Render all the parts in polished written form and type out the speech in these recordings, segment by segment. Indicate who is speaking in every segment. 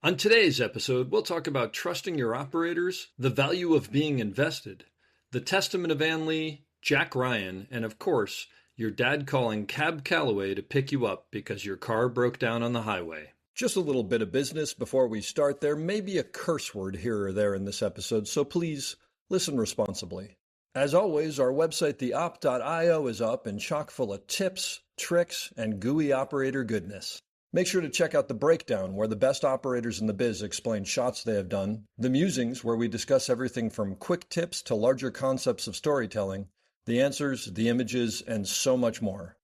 Speaker 1: On today's episode, we'll talk about trusting your operators, the value of being invested, the testament of Ann Lee, Jack Ryan, and of course, your dad calling Cab Calloway to pick you up because your car broke down on the highway. Just a little bit of business before we start. There may be a curse word here or there in this episode, so please listen responsibly. As always, our website, theop.io, is up and chock full of tips, tricks, and gooey operator goodness. Make sure to check out The Breakdown, where the best operators in the biz explain shots they have done, The Musings, where we discuss everything from quick tips to larger concepts of storytelling, the answers, the images, and so much more.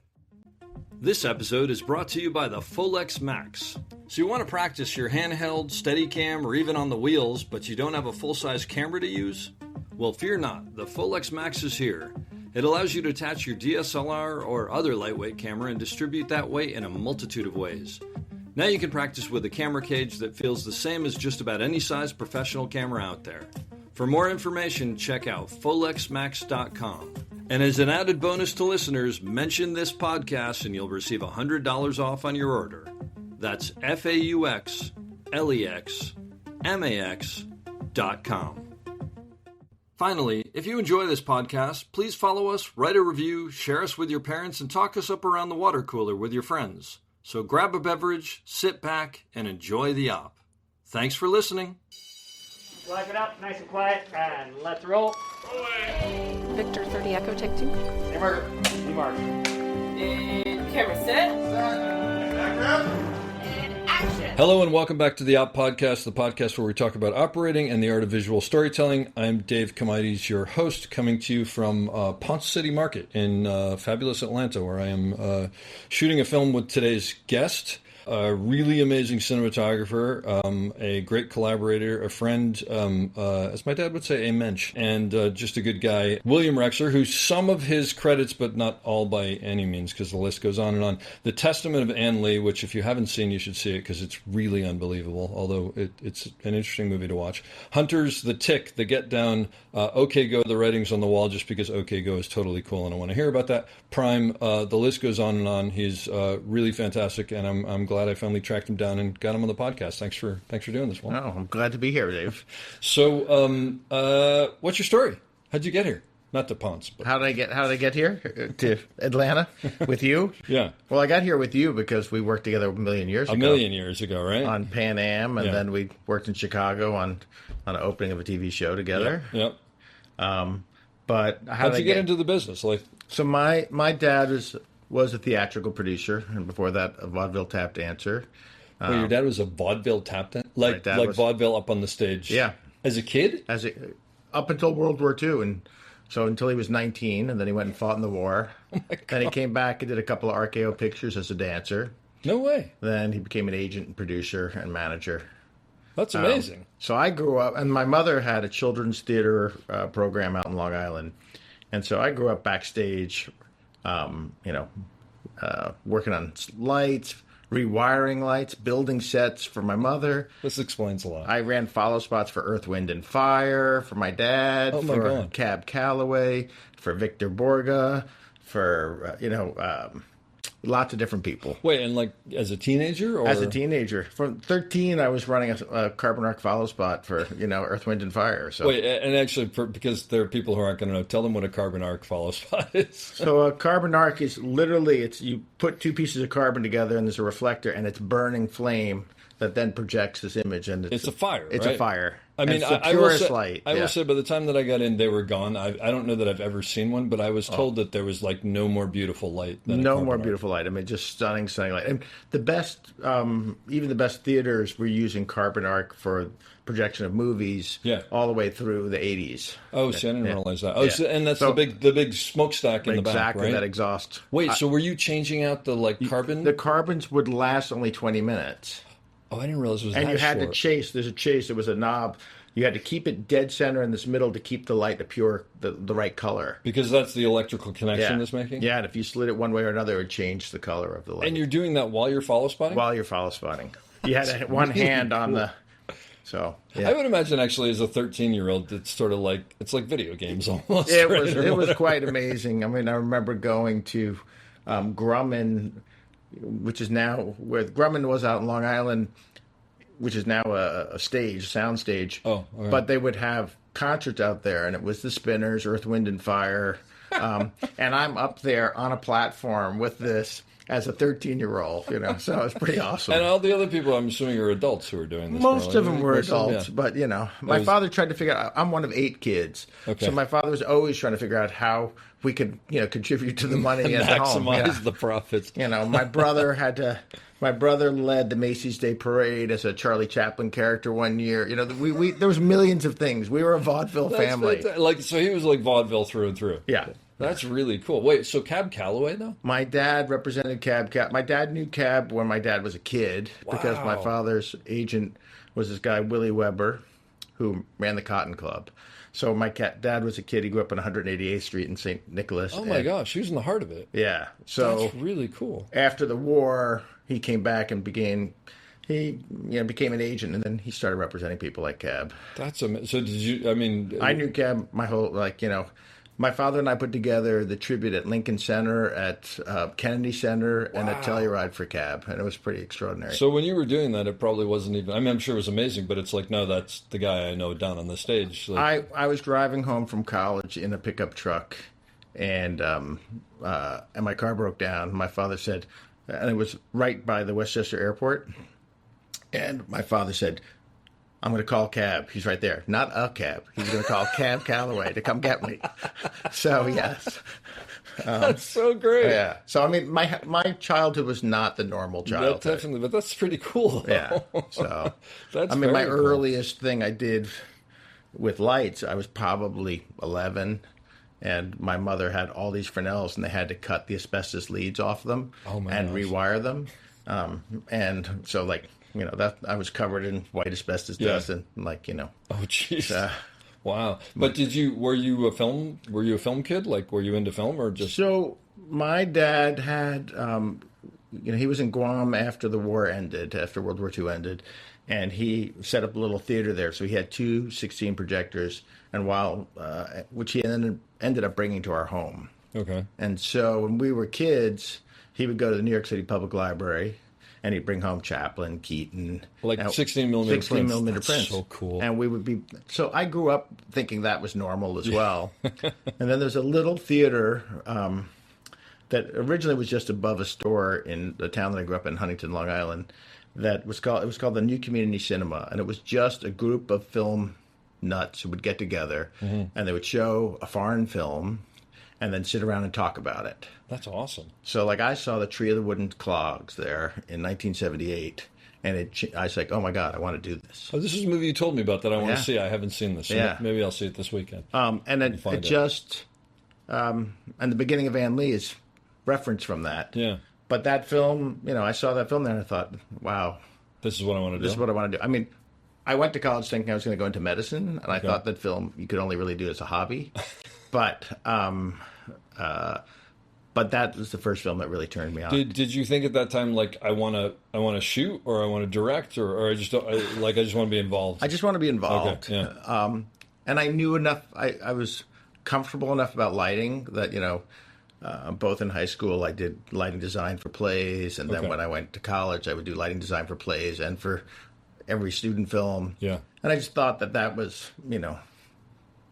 Speaker 1: This episode is brought to you by the Folex Max. So you want to practice your handheld, Steadicam, or even on the wheels, but you don't have a full-size camera to use? Well, fear not, the Folex Max is here. It allows you to attach your DSLR or other lightweight camera and distribute that weight in a multitude of ways. Now you can practice with a camera cage that feels the same as just about any size professional camera out there. For more information, check out folexmax.com. And as an added bonus to listeners, mention this podcast and you'll receive $100 off on your order. That's FAUXLEXMAX.com. Finally, if you enjoy this podcast, please follow us, write a review, share us with your parents, and talk us up around the water cooler with your friends. So grab a beverage, sit back, and enjoy the op. Thanks for listening.
Speaker 2: Live it up, nice and quiet, and let's roll.
Speaker 3: Victor 30 Echo, take 2.
Speaker 2: Camera, D-Mark.
Speaker 4: And camera set. And action.
Speaker 1: Hello and welcome back to the Op Podcast, the podcast where we talk about operating and the art of visual storytelling. I'm Dave Comides, your host, coming to you from Ponce City Market in fabulous Atlanta, where I am shooting a film with today's guest. A really amazing cinematographer, a great collaborator, a friend, as my dad would say, a mensch, and just a good guy. William Rexer, who's some of his credits, but not all by any means, because the list goes on and on. The Testament of Ann Lee, which if you haven't seen, you should see it, because it's really unbelievable, although it's an interesting movie to watch. Hunters, The Tick, The Get Down, OK Go, The Writings on the Wall, just because OK Go is totally cool, and I want to hear about that. Prime, the list goes on and on. He's really fantastic, and I'm glad I finally tracked him down and got him on the podcast. Thanks for doing this one.
Speaker 5: Oh, I'm glad to be here, Dave.
Speaker 1: So, what's your story? How'd you get here? Not to Ponce, but
Speaker 5: How did I get here to Atlanta with you?
Speaker 1: Yeah.
Speaker 5: Well, I got here with you because we worked together a million years
Speaker 1: ago, right?
Speaker 5: On Pan Am, and then we worked in Chicago on an opening of a TV show together.
Speaker 1: Yep.
Speaker 5: But
Speaker 1: how'd you get into the business?
Speaker 5: So my dad was a theatrical producer, and before that, a vaudeville tap dancer.
Speaker 1: Well, your dad was a vaudeville tap dancer? Like vaudeville up on the stage?
Speaker 5: Yeah.
Speaker 1: As a kid?
Speaker 5: Up until World War II, and so until he was 19, and then he went and fought in the war.
Speaker 1: Oh my God.
Speaker 5: Then he came back and did a couple of RKO pictures as a dancer.
Speaker 1: No way.
Speaker 5: Then he became an agent and producer and manager.
Speaker 1: That's amazing.
Speaker 5: So I grew up, and my mother had a children's theater program out in Long Island. And so I grew up backstage, working on lights, rewiring lights, building sets for my mother.
Speaker 1: This explains a lot.
Speaker 5: I ran follow spots for Earth, Wind, and Fire, for my dad, for Cab Calloway, for Victor Borga, for, lots of different people.
Speaker 1: Wait, and as a teenager? Or?
Speaker 5: As a teenager. From 13, I was running a carbon arc follow spot for, Earth, Wind, and Fire. So.
Speaker 1: Wait, and actually, because there are people who aren't going to know, tell them what a carbon arc follow spot is.
Speaker 5: So a carbon arc is literally, you put two pieces of carbon together and there's a reflector and it's burning flame that then projects this image. And it's
Speaker 1: a fire,
Speaker 5: It's
Speaker 1: right?
Speaker 5: A fire.
Speaker 1: I mean,
Speaker 5: it's the purest light.
Speaker 1: I will say, by the time that I got in, they were gone. I don't know that I've ever seen one, but I was told that there was no more beautiful light than a carbon arc.
Speaker 5: Beautiful light. I mean, just stunning light. And the best, even the best theaters were using carbon arc for projection of movies all the way through the 80s.
Speaker 1: Oh, see, I didn't realize that. Oh, so, and that's the big smokestack in the back, right?
Speaker 5: Exactly, that exhaust.
Speaker 1: Wait, so were you changing out the carbon?
Speaker 5: The carbons would last only 20 minutes.
Speaker 1: Oh, I didn't realize it was that short.
Speaker 5: And you had to chase. There's a chase. There was a knob. You had to keep it dead center in this middle to keep the light the right color.
Speaker 1: Because that's the electrical connection it's making?
Speaker 5: Yeah, and if you slid it one way or another, it would change the color of the light.
Speaker 1: And you're doing that while you're follow spotting?
Speaker 5: While you're follow spotting. You had one hand on the... So yeah.
Speaker 1: I would imagine actually as a 13-year-old, it's sort of it's like video games almost.
Speaker 5: It was quite amazing. I mean, I remember going to Grumman, which is now where Grumman was out in Long Island. which is now a sound stage.
Speaker 1: Oh, okay.
Speaker 5: But they would have concerts out there, and it was the Spinners, Earth, Wind, and Fire. And I'm up there on a platform with this as a 13-year-old, so it was pretty awesome.
Speaker 1: And all the other people, I'm assuming, are adults who are doing this.
Speaker 5: Most of them were
Speaker 1: Most of them,
Speaker 5: adults, but my father tried to figure out. I'm one of 8 kids,
Speaker 1: Okay.
Speaker 5: so my father was always trying to figure out how we could, contribute to the money at home.
Speaker 1: Maximize the profits.
Speaker 5: My brother led the Macy's Day Parade as a Charlie Chaplin character one year. We there was millions of things. We were a vaudeville family.
Speaker 1: So he was like vaudeville through and through.
Speaker 5: Yeah.
Speaker 1: That's really cool. Wait, so Cab Calloway, though?
Speaker 5: My dad represented Cab. My dad knew Cab when my dad was a kid because my father's agent was this guy, Willie Weber, who ran the Cotton Club. So my dad was a kid. He grew up on 188th Street in St. Nicholas.
Speaker 1: Oh, my gosh. He was in the heart of it.
Speaker 5: Yeah. So
Speaker 1: that's really cool.
Speaker 5: After the war, he came back and became an agent, and then he started representing people like Cab.
Speaker 1: That's amazing. So did you,
Speaker 5: I knew Cab my whole, my father and I put together the tribute at Lincoln Center, at Kennedy Center, and at Telluride for Cab, and it was pretty extraordinary.
Speaker 1: So when you were doing that, it probably wasn't even, I'm sure it was amazing, but it's like, no, that's the guy I know down on the stage. Like,
Speaker 5: I was driving home from college in a pickup truck, and my car broke down. My father said, and it was right by the Westchester Airport, and my father said, I'm going to call Cab. He's right there. Not a cab. He's going to call Cab Calloway to come get me. So, yes.
Speaker 1: That's so great.
Speaker 5: Yeah. So, my childhood was not the normal childhood.
Speaker 1: Definitely, but that's pretty cool.
Speaker 5: Yeah. So,
Speaker 1: that's
Speaker 5: my
Speaker 1: cool.
Speaker 5: earliest thing I did with lights, I was probably 11, and my mother had all these Fresnels, and they had to cut the asbestos leads off them and rewire them. And so, that I was covered in white asbestos dust and Oh,
Speaker 1: jeez. Wow. But were you a film kid? Like, were you into film or just?
Speaker 5: So my dad had, he was in Guam after the war ended, after World War II ended, and he set up a little theater there. So he had 2 16 projectors, and which he ended up bringing to our home.
Speaker 1: Okay.
Speaker 5: And so when we were kids, he would go to the New York City Public Library, and he'd bring home Chaplin, Keaton.
Speaker 1: 16 millimeter prints.
Speaker 5: 16 millimeter prints.
Speaker 1: So cool.
Speaker 5: And we would be... So I grew up thinking that was normal as well. And then there's a little theater that originally was just above a store in the town that I grew up in, Huntington, Long Island, it was called the New Community Cinema. And it was just a group of film nuts who would get together, and they would show a foreign film and then sit around and talk about it.
Speaker 1: That's awesome.
Speaker 5: So, I saw The Tree of the Wooden Clogs there in 1978, and I was like, oh, my God, I want to do this.
Speaker 1: Oh, this is a movie you told me about that I want to see. I haven't seen this. So maybe I'll see it this weekend.
Speaker 5: And then and the beginning of Ann Lee is reference from that.
Speaker 1: Yeah.
Speaker 5: But that film, I saw that film there, and I thought, wow.
Speaker 1: This is what I want to do.
Speaker 5: This is what I want to do. I went to college thinking I was going to go into medicine, and I thought that film you could only really do as a hobby. But that was the first film that really turned me on.
Speaker 1: Did you think at that time, I want to shoot, or I want to direct, or I just don't, I just want to be involved?
Speaker 5: I just want to be involved.
Speaker 1: Okay, yeah.
Speaker 5: And I knew enough. I was comfortable enough about lighting that both in high school I did lighting design for plays, and then when I went to college I would do lighting design for plays and for every student film.
Speaker 1: Yeah.
Speaker 5: And I just thought that was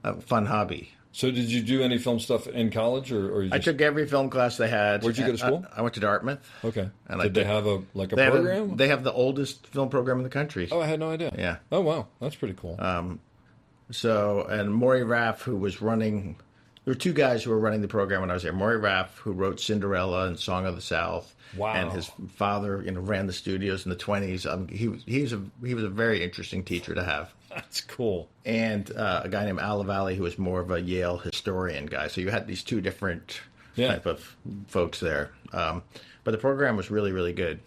Speaker 5: a fun hobby.
Speaker 1: So did you do any film stuff in college, or you just...
Speaker 5: I took every film class they had.
Speaker 1: Where'd you go to school?
Speaker 5: I went to Dartmouth.
Speaker 1: Okay.
Speaker 5: And
Speaker 1: did they have a program?
Speaker 5: They have the oldest film program in the country.
Speaker 1: Oh, I had no idea.
Speaker 5: Yeah.
Speaker 1: Oh, wow. That's pretty cool.
Speaker 5: And Maury Raff, who was running... There were 2 guys who were running the program when I was there. Maury Raff, who wrote Cinderella and Song of the South.
Speaker 1: Wow.
Speaker 5: And his father, ran the studios in the 1920s. He was a very interesting teacher to have.
Speaker 1: That's cool.
Speaker 5: And a guy named Al Lavallee, who was more of a Yale historian guy. So you had these 2 different type of folks there. But the program was really, really good.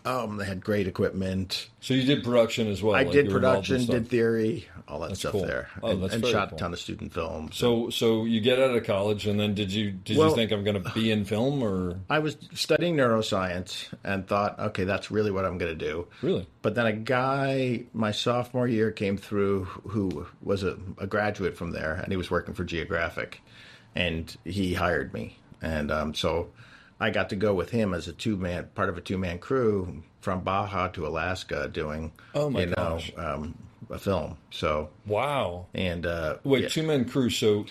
Speaker 5: They had great equipment.
Speaker 1: So you did production as well?
Speaker 5: I did production, did theory, all that stuff
Speaker 1: cool.
Speaker 5: there.
Speaker 1: Oh, that's
Speaker 5: and
Speaker 1: very
Speaker 5: shot
Speaker 1: cool.
Speaker 5: a ton of student films.
Speaker 1: So you get out of college, and then did you think I'm going to be in film, or?
Speaker 5: I was studying neuroscience and thought, okay, that's really what I'm going to do.
Speaker 1: Really?
Speaker 5: But then a guy, my sophomore year, came through who was a graduate from there, and he was working for Geographic, and he hired me. And so I got to go with him as part of a 2-man crew from Baja to Alaska doing,
Speaker 1: Oh my gosh.
Speaker 5: a film. So
Speaker 1: Wow.
Speaker 5: and
Speaker 1: Wait,
Speaker 5: yeah.
Speaker 1: two-man crew. So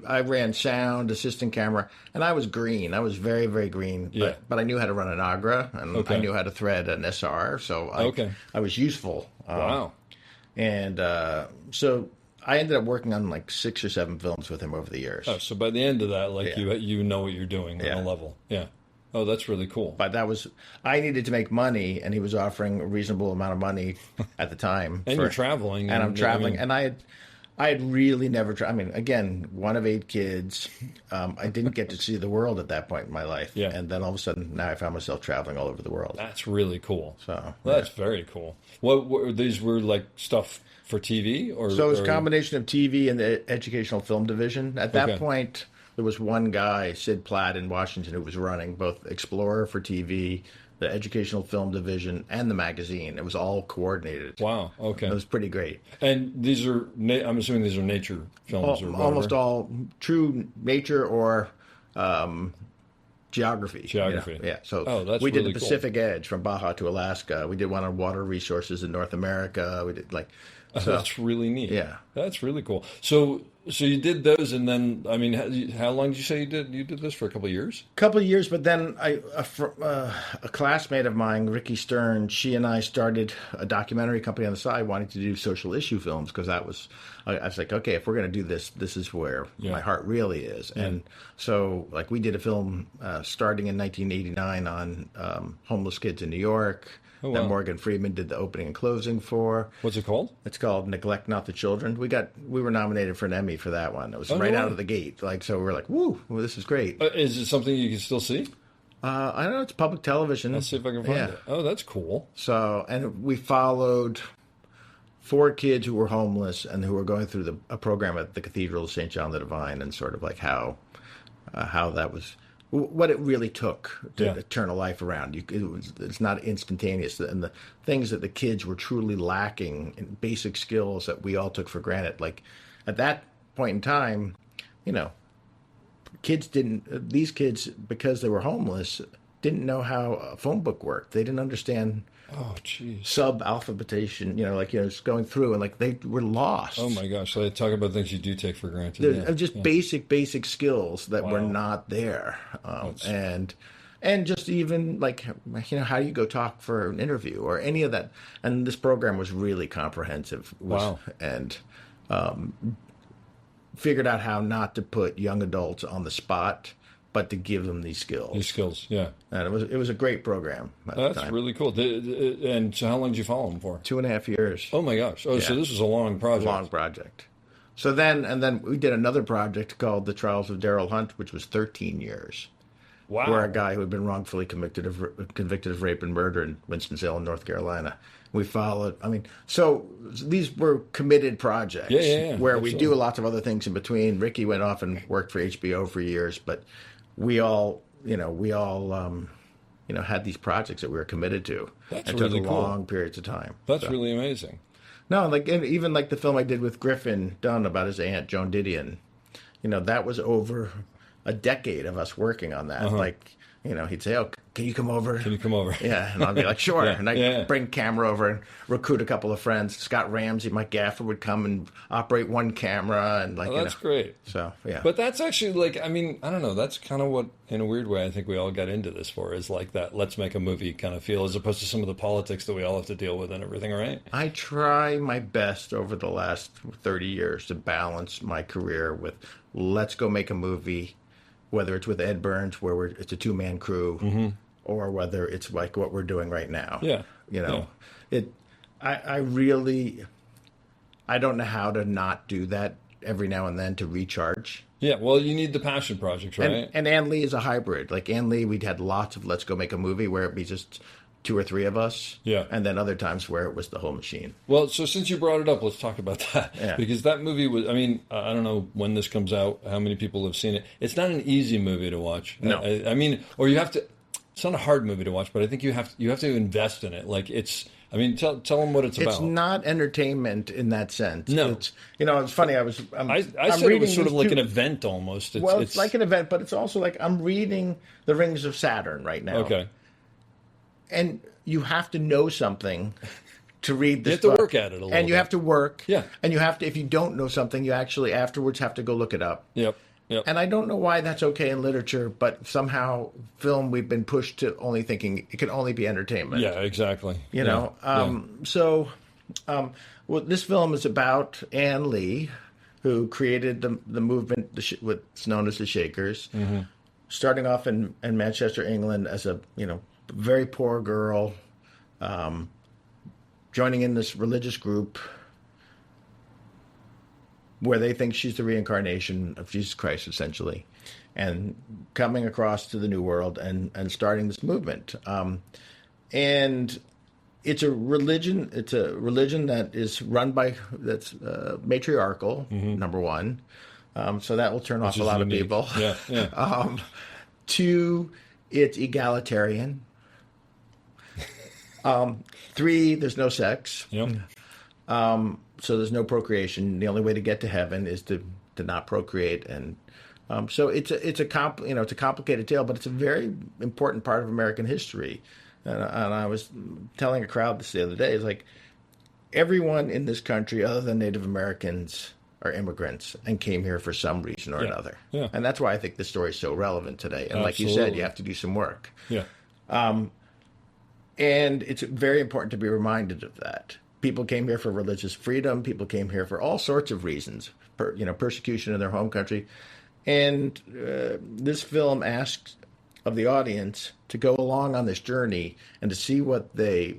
Speaker 5: I ran sound, assistant camera, and I was green. I was very, very green.
Speaker 1: Yeah.
Speaker 5: But I knew how to run an Agra, and
Speaker 1: Okay.
Speaker 5: I knew how to thread an SR. So I was useful.
Speaker 1: wow.
Speaker 5: And so I ended up working on like 6 or 7 films with him over the years.
Speaker 1: Oh, so by the end of that, like
Speaker 5: Yeah.
Speaker 1: you know what you're doing on
Speaker 5: Yeah.
Speaker 1: a level. Yeah. Oh, that's really cool.
Speaker 5: But I needed to make money, and he was offering a reasonable amount of money at the time.
Speaker 1: And you're traveling.
Speaker 5: And I'm traveling, and I had really never. I mean, again, one of 8 kids. I didn't get to see the world at that point in my life.
Speaker 1: Yeah.
Speaker 5: And then all of a sudden, now I found myself traveling all over the world.
Speaker 1: That's really cool.
Speaker 5: So
Speaker 1: That's very cool. What these were like stuff for TV or
Speaker 5: So it was a
Speaker 1: or-
Speaker 5: combination of TV and the educational film division. At that
Speaker 1: Okay.
Speaker 5: point, there was one guy, Sid Platt in Washington, who was running both Explorer for TV, the educational film division, and the magazine. It was all coordinated.
Speaker 1: Wow. Okay.
Speaker 5: It was pretty great.
Speaker 1: And these are I'm assuming these are nature films or whatever.
Speaker 5: Almost all true nature or geography.
Speaker 1: Geography.
Speaker 5: Yeah. So
Speaker 1: that's
Speaker 5: we did
Speaker 1: really
Speaker 5: the
Speaker 1: cool.
Speaker 5: Pacific Edge from Baja to Alaska. We did one on water resources in North America. We did so,
Speaker 1: That's really neat.
Speaker 5: Yeah.
Speaker 1: That's really cool. So you did those, and then I mean, how long did you say you did? You did this for a couple of years?
Speaker 5: couple of years, but then a classmate of mine, Ricky Stern, she and I started a documentary company on the side, wanting to do social issue films because I was like, okay, if we're going to do this, this is where my heart really is.
Speaker 1: Yeah.
Speaker 5: And so, like, we did a film starting in 1989 on homeless kids in New York.
Speaker 1: Oh,
Speaker 5: That
Speaker 1: wow.
Speaker 5: Morgan Freeman did the opening and closing for.
Speaker 1: What's it called?
Speaker 5: It's called Neglect Not the Children. We were nominated for an Emmy for that one. It was
Speaker 1: Oh,
Speaker 5: right
Speaker 1: no
Speaker 5: out
Speaker 1: way.
Speaker 5: of the gate. Like, so we're like, woo, well, this is great.
Speaker 1: Is it something you can still see?
Speaker 5: I don't know. It's public television.
Speaker 1: Let's see if I can find it. Oh, that's cool.
Speaker 5: So, and we followed 4 kids who were homeless and who were going through a program at the Cathedral of St. John the Divine, and sort of like how that was, what it really took to turn a life around. It's not instantaneous, and the things that the kids were truly lacking in basic skills that we all took for granted. Like at that point in time, these kids, because they were homeless, didn't know how a phone book worked. They didn't understand
Speaker 1: Oh, jeez.
Speaker 5: sub-alphabetation, just going through, and like they were lost.
Speaker 1: Oh my gosh! So they talk about things you do take for granted.
Speaker 5: They're just basic skills that were
Speaker 1: Wow.
Speaker 5: not there, and just even like how do you go talk for an interview or any of that. And this program was really comprehensive.
Speaker 1: Wow.
Speaker 5: And figured out how not to put young adults on the spot, but to give them these skills.
Speaker 1: These skills, yeah.
Speaker 5: And it was a great program at the
Speaker 1: That's
Speaker 5: time.
Speaker 1: really cool. And so how long did you follow them for?
Speaker 5: 2.5 years.
Speaker 1: Oh my gosh! Oh, so
Speaker 5: Yeah.
Speaker 1: this was a long project.
Speaker 5: Long project. So then we did another project called The Trials of Daryl Hunt, which was 13 years.
Speaker 1: Wow.
Speaker 5: Where a guy who had been wrongfully convicted of rape and murder in Winston-Salem, North Carolina. We followed. So these were committed projects.
Speaker 1: Yeah.
Speaker 5: Where we
Speaker 1: Absolutely.
Speaker 5: do lots of other things in between. Ricky went off and worked for HBO for years, but we all had these projects that we were committed to.
Speaker 1: That's
Speaker 5: and
Speaker 1: really
Speaker 5: took
Speaker 1: cool.
Speaker 5: long periods of time.
Speaker 1: That's
Speaker 5: So-
Speaker 1: really amazing.
Speaker 5: No, like and even like the film I did with Griffin Dunn about his aunt Joan Didion, that was over a decade of us working on that. Like, he'd say, "Oh, can you come over?"
Speaker 1: Can you come over?
Speaker 5: Yeah, and I'd be like, "Sure."
Speaker 1: Yeah,
Speaker 5: And I'd
Speaker 1: yeah.
Speaker 5: bring camera over and recruit a couple of friends. Scott Ramsey, Mike Gaffer would come and operate one camera, and like,
Speaker 1: Oh, that's great.
Speaker 5: So yeah,
Speaker 1: But that's actually like, I don't know, that's kind of what, in a weird way, I think we all got into this for, is like that let's make a movie kind of feel, as opposed to some of the politics that we all have to deal with and everything, right?
Speaker 5: I try my best over the last 30 years to balance my career with let's go make a movie, whether it's with Ed Burns, where it's a 2-man crew, or whether it's like what we're doing right now.
Speaker 1: Yeah.
Speaker 5: I don't know how to not do that every now and then to recharge.
Speaker 1: Yeah, well, you need the passion projects, right?
Speaker 5: And Ann Lee is a hybrid. Like Ann Lee, we'd had lots of let's go make a movie where it'd be just 2 or 3 of us.
Speaker 1: Yeah.
Speaker 5: And then other times where it was the whole machine.
Speaker 1: Well, so since you brought it up, let's talk about that.
Speaker 5: Yeah.
Speaker 1: Because that movie was, I don't know when this comes out, how many people have seen it. It's not an easy movie to watch.
Speaker 5: No.
Speaker 1: Or you have to, it's not a hard movie to watch, but I think you have to invest in it. Like tell them what it's about.
Speaker 5: It's not entertainment in that sense.
Speaker 1: No.
Speaker 5: It's, it's funny. I'm
Speaker 1: I said it
Speaker 5: reading
Speaker 1: was sort of
Speaker 5: these
Speaker 1: like
Speaker 5: two-
Speaker 1: an event almost.
Speaker 5: It's like an event, but it's also like I'm reading The Rings of Saturn right now.
Speaker 1: Okay.
Speaker 5: And you have to know something to read this
Speaker 1: You have to
Speaker 5: book.
Speaker 1: work at it a little
Speaker 5: And you
Speaker 1: bit.
Speaker 5: have to work.
Speaker 1: Yeah.
Speaker 5: And you have to, if you don't know something, you actually afterwards have to go look it up.
Speaker 1: Yep. Yep.
Speaker 5: And I don't know why that's okay in literature, but somehow film, we've been pushed to only thinking it can only be entertainment.
Speaker 1: Yeah, exactly.
Speaker 5: You know? Well, this film is about Ann Lee, who created the movement, what's known as the Shakers, starting off in Manchester, England, as a very poor girl, joining in this religious group where they think she's the reincarnation of Jesus Christ, essentially, and coming across to the New World and starting this movement. And it's a religion. It's a religion that is run that's matriarchal. Number one, so that will turn off a lot of people.
Speaker 1: Yeah, yeah.
Speaker 5: 2, it's egalitarian. 3, there's no sex.
Speaker 1: Yep.
Speaker 5: So there's no procreation. The only way to get to heaven is to not procreate, and so it's a complicated tale, but it's a very important part of American history. And I was telling a crowd this the other day, it's like everyone in this country, other than Native Americans, are immigrants and came here for some reason or another.
Speaker 1: Yeah.
Speaker 5: And that's why I think this story is so relevant today. And like you
Speaker 1: Absolutely.
Speaker 5: said, you have to do some work.
Speaker 1: Yeah.
Speaker 5: And it's very important to be reminded of that. People came here for religious freedom. People came here for all sorts of reasons, persecution in their home country. And this film asks of the audience to go along on this journey and to see what they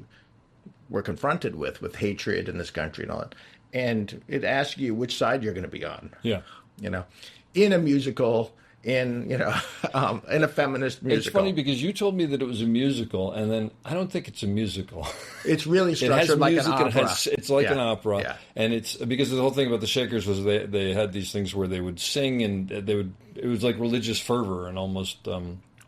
Speaker 5: were confronted with hatred in this country and all that. And it asks you which side you're going to be on.
Speaker 1: Yeah.
Speaker 5: In a musical, in a feminist musical.
Speaker 1: It's funny because you told me that it was a musical, and then I don't think it's a musical.
Speaker 5: It's really
Speaker 1: It
Speaker 5: structured
Speaker 1: has
Speaker 5: like
Speaker 1: music
Speaker 5: an opera.
Speaker 1: and it's like an opera,
Speaker 5: Yeah.
Speaker 1: and it's because the whole thing about the Shakers was they had these things where they would sing and it was like religious fervor and almost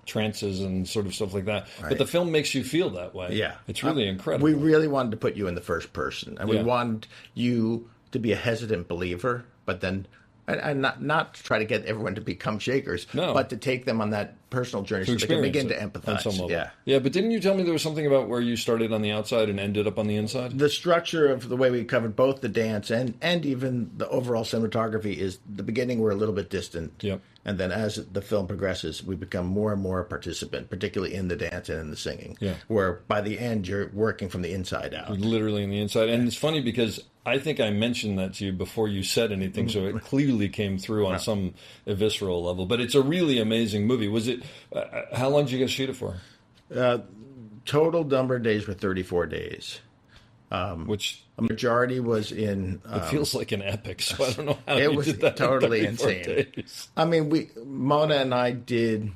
Speaker 1: trances and sort of stuff like that.
Speaker 5: Right.
Speaker 1: But the film makes you feel that way.
Speaker 5: Yeah.
Speaker 1: It's really incredible.
Speaker 5: We really wanted to put you in the first person, and we
Speaker 1: Yeah.
Speaker 5: wanted you to be a hesitant believer, but then and not to try to get everyone to become Shakers,
Speaker 1: No.
Speaker 5: but to take them on that personal journey
Speaker 1: to
Speaker 5: so they can
Speaker 1: experience
Speaker 5: begin
Speaker 1: it
Speaker 5: to
Speaker 1: on
Speaker 5: empathize.
Speaker 1: some level.
Speaker 5: Yeah.
Speaker 1: Yeah, but didn't you tell me there was something about where you started on the outside and ended up on the inside?
Speaker 5: The structure of the way we covered both the dance and even the overall cinematography is the beginning we're a little bit distant.
Speaker 1: Yep.
Speaker 5: And then as the film progresses, we become more and more a participant, particularly in the dance and in the singing.
Speaker 1: Yeah.
Speaker 5: Where by the end, you're working from the inside out.
Speaker 1: Literally on the inside. And it's funny because I think I mentioned that to you before you said anything, so it clearly came through on some visceral level. But it's a really amazing movie. Was it? How long did you guys shoot it for?
Speaker 5: Total number of days were 34 days.
Speaker 1: Which
Speaker 5: A majority was in.
Speaker 1: it feels like an epic, so I don't know how
Speaker 5: It
Speaker 1: you
Speaker 5: was
Speaker 1: did that in
Speaker 5: totally
Speaker 1: 34
Speaker 5: insane.
Speaker 1: days.
Speaker 5: I mean, Mona and I did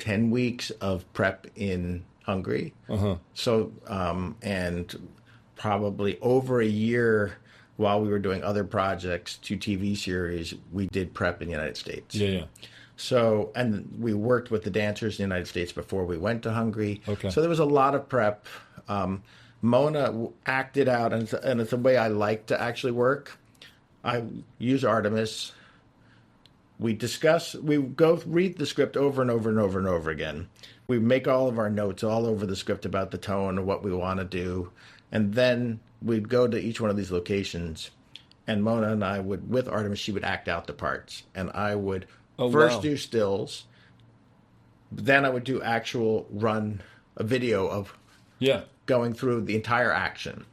Speaker 5: 10 weeks of prep in Hungary. So, and probably over a year while we were doing other projects, 2 TV series, we did prep in the United States.
Speaker 1: Yeah.
Speaker 5: So, and we worked with the dancers in the United States before we went to Hungary.
Speaker 1: Okay.
Speaker 5: So there was a lot of prep. Mona acted out, and it's a way I like to actually work. I use Artemis. We go read the script over and over and over and over again. We make all of our notes all over the script about the tone of what we want to do. And then we'd go to each one of these locations, and Mona and I would, with Artemis, she would act out the parts. And I would first do stills, then I would do a video of going through the entire action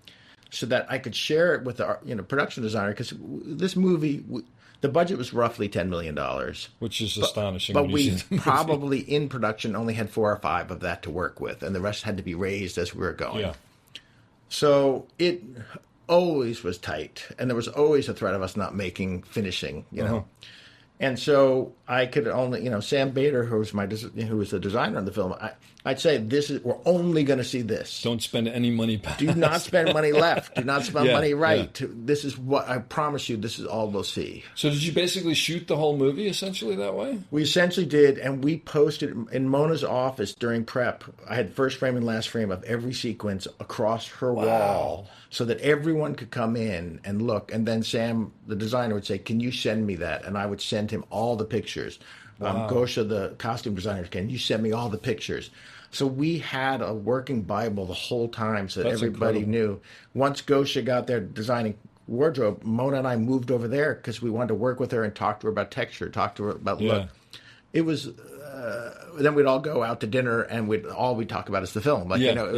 Speaker 5: so that I could share it with the production designer, because this movie, the budget was roughly $10 million.
Speaker 1: Which is astonishing.
Speaker 5: But
Speaker 1: when you
Speaker 5: we
Speaker 1: see the movie.
Speaker 5: probably, in production, only had 4 or 5 of that to work with, and the rest had to be raised as we were going.
Speaker 1: Yeah.
Speaker 5: So it always was tight, and there was always a threat of us not finishing, you know. And so I could only, Sam Bader, who was the designer of the film, I'd say we're only going to see this.
Speaker 1: Don't spend any money back.
Speaker 5: Do not spend money left. Do not spend money right.
Speaker 1: Yeah.
Speaker 5: This is what I promise you. This is all we'll see.
Speaker 1: So did you basically shoot the whole movie essentially that way?
Speaker 5: We essentially did, and we posted in Mona's office during prep. I had first frame and last frame of every sequence across her wall, so that everyone could come in and look. And then Sam, the designer, would say, "Can you send me that?" And I would send him all the pictures. Gosha, the costume designer, "Can you send me all the pictures?" So we had a working Bible the whole time, so that
Speaker 1: That's
Speaker 5: everybody
Speaker 1: incredible.
Speaker 5: knew. Once Gosha got there designing wardrobe, Mona and I moved over there because we wanted to work with her and talk to her about texture, talk to her about
Speaker 1: Yeah.
Speaker 5: look. It was. Then we'd all go out to dinner, and we'd talk about is the film. Like
Speaker 1: Yeah.
Speaker 5: you know, it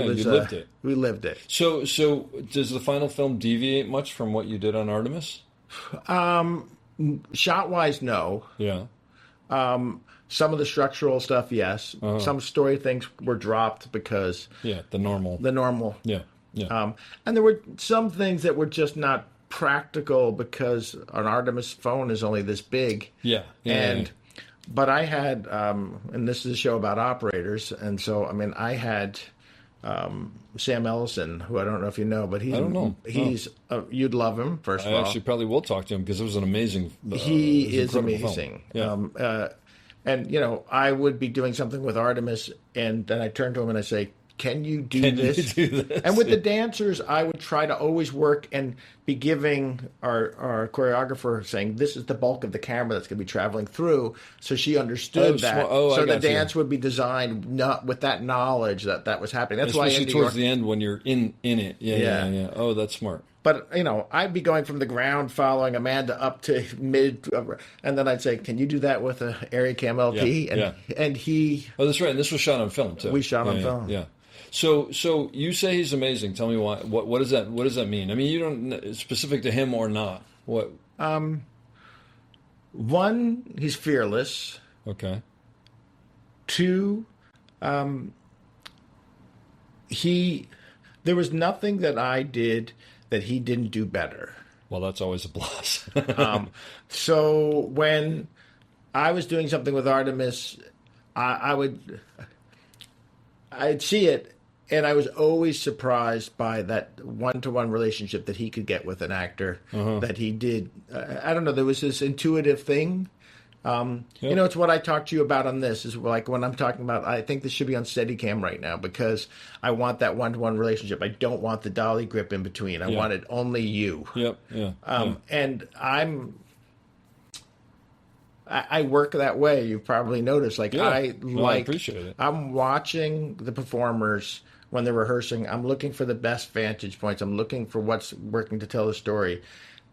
Speaker 5: was
Speaker 1: You lived it.
Speaker 5: we lived it.
Speaker 1: So does the final film deviate much from what you did on Artemis?
Speaker 5: Shot wise, no.
Speaker 1: Yeah.
Speaker 5: Some of the structural stuff, yes. Some story things were dropped because
Speaker 1: Yeah. The normal.
Speaker 5: the normal.
Speaker 1: Yeah. Yeah.
Speaker 5: And there were some things that were just not practical because an Artemis phone is only this big.
Speaker 1: Yeah. Yeah.
Speaker 5: And
Speaker 1: yeah.
Speaker 5: but I had, and this is a show about operators, and so I mean I had Sam Ellison, who I don't know if you know, but
Speaker 1: I don't know.
Speaker 5: he's you'd love him first of
Speaker 1: I
Speaker 5: all.
Speaker 1: actually probably will talk to him because it was an amazing.
Speaker 5: He
Speaker 1: it was
Speaker 5: is
Speaker 1: an incredible
Speaker 5: amazing.
Speaker 1: film. Yeah.
Speaker 5: And, you know, I would be doing something with Artemis, and then I turn to him and I say, can you do
Speaker 1: Can you
Speaker 5: this?
Speaker 1: do this?
Speaker 5: And with the dancers, I would try to always work and be giving our choreographer saying, this is the bulk of the camera that's going to be traveling through. So she understood that.
Speaker 1: I
Speaker 5: So the
Speaker 1: got you.
Speaker 5: dance would be designed not with that knowledge that was happening. That's why
Speaker 1: Especially
Speaker 5: in New
Speaker 1: towards
Speaker 5: York,
Speaker 1: the end when you're in it. Yeah.
Speaker 5: Yeah.
Speaker 1: Yeah. Oh, that's smart.
Speaker 5: but, you know, I'd be going from the ground following Amanda up to mid, and then I'd say, can you do that with a Area Cam LP?
Speaker 1: Yeah,
Speaker 5: And he,
Speaker 1: Oh, that's right. And this was shot on film too.
Speaker 5: We shot on
Speaker 1: Yeah,
Speaker 5: film.
Speaker 1: Yeah. So you say he's amazing. Tell me why. What does that mean? I mean, you don't specific to him or not. What?
Speaker 5: one, he's fearless.
Speaker 1: Okay.
Speaker 5: Two, there was nothing that I did that he didn't do better.
Speaker 1: Well, that's always a plus.
Speaker 5: So when I was doing something with Artemis, I'd see it, and I was always surprised by that one-to-one relationship that he could get with an actor. That he did. I don't know. There was this intuitive thing. You know, it's what I talked to you about on this. Is like when I'm talking about, I think this should be on Steadicam right now because I want that one-to-one relationship. I don't want the dolly grip in between. I want it only you.
Speaker 1: Yep. Yeah.
Speaker 5: And I work that way. You've probably noticed. Like
Speaker 1: Yeah.
Speaker 5: I
Speaker 1: Well, I appreciate it.
Speaker 5: I'm watching the performers when they're rehearsing. I'm looking for the best vantage points. I'm looking for what's working to tell the story.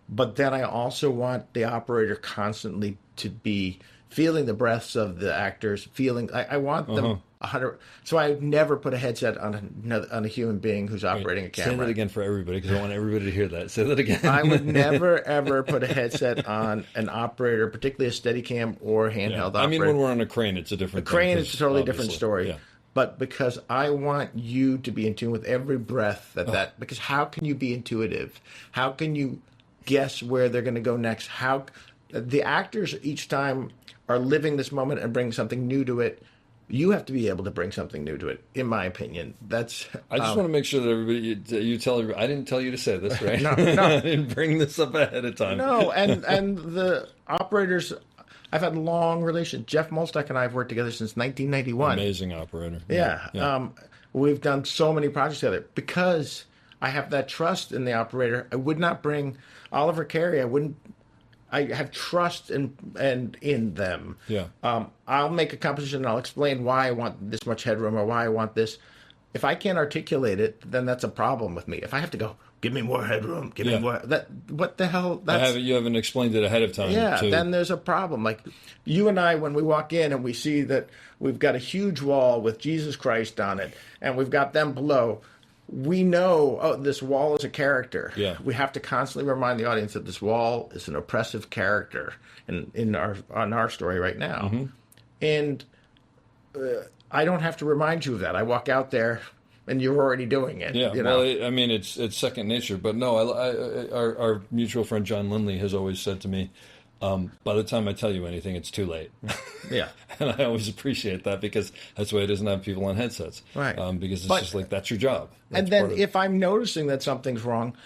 Speaker 5: But then I also want the operator constantly to be feeling the breaths of the actors. I want them 100. So I would never put a headset on a human being who's operating a camera.
Speaker 1: Say that again for everybody because I want everybody to hear that. Say that again.
Speaker 5: I would never, ever put a headset on an operator, particularly a Steadicam or handheld operator.
Speaker 1: I mean, when we're on a crane, it's a different thing.
Speaker 5: Crane is a totally different
Speaker 1: obviously.
Speaker 5: story.
Speaker 1: Yeah.
Speaker 5: But because I want you to be in tune with every breath because how can you be intuitive? How can you guess where they're going to go next? How the actors each time are living this moment and bring something new to it. You have to be able to bring something new to it, in my opinion. That's.
Speaker 1: I just want to make sure that everybody, you tell everybody, I didn't tell you to say this, right?
Speaker 5: No.
Speaker 1: I didn't bring this up ahead of time.
Speaker 5: No, and the operators, I've had long relations. Jeff Molstack and I have worked together since 1991.
Speaker 1: Amazing operator.
Speaker 5: Yeah. We've done so many projects together because I have that trust in the operator. I would not bring Oliver Carey. I have trust in them.
Speaker 1: Yeah.
Speaker 5: I'll make a composition and I'll explain why I want this much headroom or why I want this. If I can't articulate it, then that's a problem with me. If I have to go, give me more headroom, give me more. What the hell?
Speaker 1: You haven't explained it ahead of time.
Speaker 5: Yeah, then there's a problem. Like you and I, when we walk in and we see that we've got a huge wall with Jesus Christ on it, and we've got them below, we know, this wall is a character.
Speaker 1: Yeah.
Speaker 5: We have to constantly remind the audience that this wall is an oppressive character on our story right now.
Speaker 1: Mm-hmm.
Speaker 5: And I don't have to remind you of that. I walk out there and you're already doing it.
Speaker 1: Yeah,
Speaker 5: you know?
Speaker 1: well, I mean, it's second nature. But no, our mutual friend John Lindley has always said to me, by the time I tell you anything, it's too late.
Speaker 5: Yeah.
Speaker 1: And I always appreciate that because that's why it doesn't have people on headsets.
Speaker 5: Right.
Speaker 1: Because it's just like, that's your job. That's
Speaker 5: And then
Speaker 1: part of
Speaker 5: if I'm noticing that something's wrong,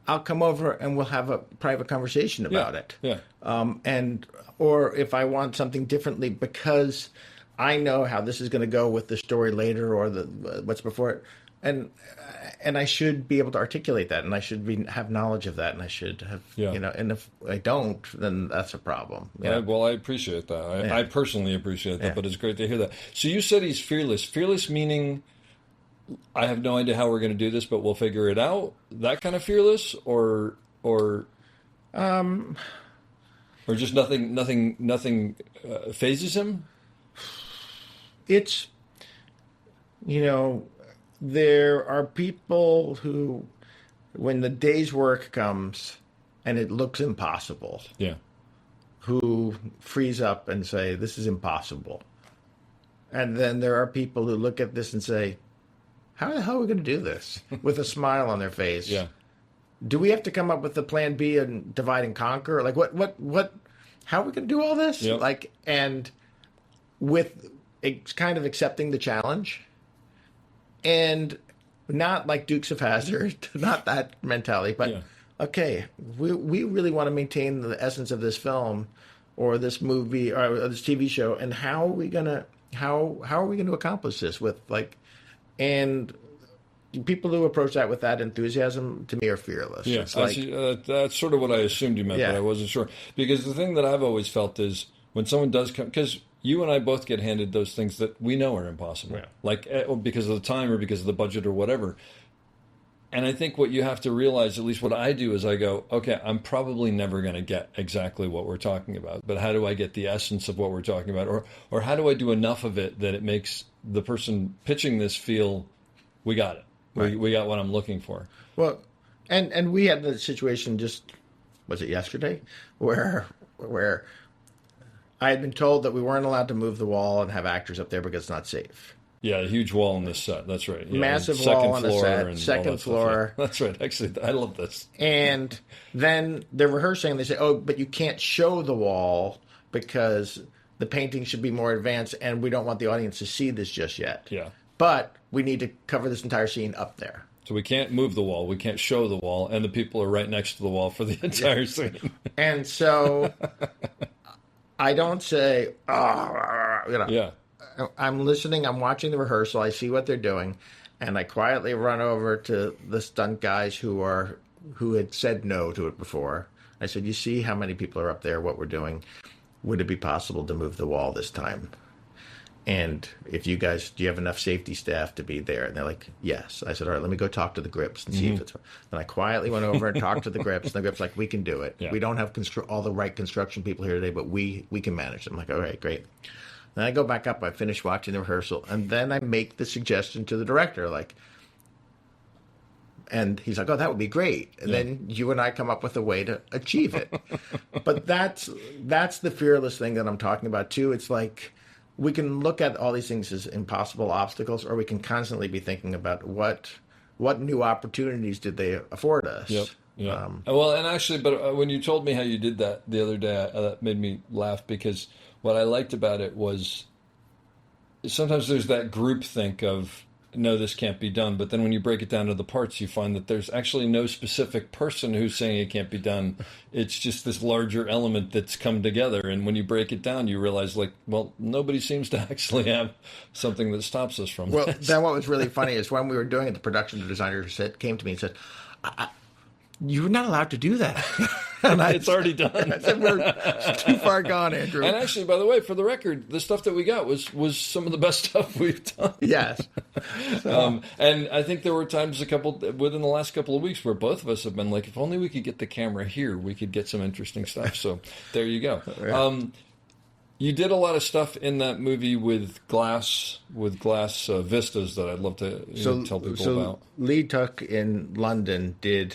Speaker 5: I'll come over and we'll have a private conversation about it.
Speaker 1: Yeah.
Speaker 5: Or if I want something differently because I know how this is going to go with the story later or what's before it, and I should be able to articulate that, and I should have knowledge of that, and I should have, and if I don't, then that's a problem.
Speaker 1: Well, I appreciate that. I personally appreciate that, but it's great to hear that. So you said he's fearless. Fearless meaning, I have no idea how we're going to do this, but we'll figure it out. That kind of fearless, or just nothing phases him.
Speaker 5: It's, there are people who, when the day's work comes and it looks impossible, who freeze up and say, this is impossible. And then there are people who look at this and say, how the hell are we going to do this? With a smile on their face.
Speaker 1: Yeah.
Speaker 5: Do we have to come up with the plan B and divide and conquer? Like, how are we going to do all this?
Speaker 1: Yep.
Speaker 5: Like, and with kind of accepting the challenge. And not like Dukes of Hazzard, not that mentality, but okay, we really want to maintain the essence of this film or this movie or this TV show, and how are we gonna accomplish this with and people who approach that with that enthusiasm to me are fearless.
Speaker 1: Yeah, that's sort of what I assumed you meant, but I wasn't sure, because the thing that I've always felt is when someone does come, because you and I both get handed those things that we know are impossible, because of the time or because of the budget or whatever. And I think what you have to realize, at least what I do, is I go, okay, I'm probably never going to get exactly what we're talking about, but how do I get the essence of what we're talking about? Or how do I do enough of it that it makes the person pitching this feel, we got it. Right. We got what I'm looking for.
Speaker 5: Well, and we had the situation was it yesterday, where I had been told that we weren't allowed to move the wall and have actors up there because it's not safe.
Speaker 1: Yeah, a huge wall on this set. That's right. Yeah,
Speaker 5: massive wall on the set, second floor.
Speaker 1: Yeah. That's right. Actually, I love this.
Speaker 5: And then they're rehearsing. And they say, "Oh, but you can't show the wall because the painting should be more advanced, and we don't want the audience to see this just yet.
Speaker 1: Yeah.
Speaker 5: But we need to cover this entire scene up there."
Speaker 1: So we can't move the wall. We can't show the wall, and the people are right next to the wall for the entire scene.
Speaker 5: And so I don't say,
Speaker 1: Yeah.
Speaker 5: I'm listening, I'm watching the rehearsal, I see what they're doing, and I quietly run over to the stunt guys who had said no to it before. I said, "You see how many people are up there, what we're doing. Would it be possible to move the wall this time? And if do you have enough safety staff to be there?" And they're like, "Yes." I said, "All right, let me go talk to the grips and see if it's..." And I quietly went over and talked to the grips, and the grips like, "We can do it.
Speaker 1: Yeah.
Speaker 5: We don't have all the right construction people here today, but we can manage them." I'm like, "All right, great." Then I go back up, I finish watching the rehearsal, and then I make the suggestion to the director, and he's like, "Oh, that would be great." And then you and I come up with a way to achieve it. But that's the fearless thing that I'm talking about too. It's like we can look at all these things as impossible obstacles, or we can constantly be thinking about what new opportunities did they afford us.
Speaker 1: Yep. Yeah. Well, and actually, but when you told me how you did that the other day, that made me laugh, because what I liked about it was sometimes there's that group think of, no, this can't be done. But then when you break it down to the parts, you find that there's actually no specific person who's saying it can't be done. It's just this larger element that's come together. And when you break it down, you realize, nobody seems to actually have something that stops us from
Speaker 5: Well,
Speaker 1: this.
Speaker 5: then what was really funny is when we were doing it, the production designer came to me and said, "You're not allowed to do that." And
Speaker 1: It's already done.
Speaker 5: I said, "It's too far gone, Andrew."
Speaker 1: And actually, by the way, for the record, the stuff that we got was some of the best stuff we've done.
Speaker 5: Yes.
Speaker 1: And I think there were times within the last couple of weeks where both of us have been like, if only we could get the camera here, we could get some interesting stuff. So there you go.
Speaker 5: Yeah.
Speaker 1: You did a lot of stuff in that movie with glass vistas that I'd love to tell people about.
Speaker 5: Lee Tuck in London did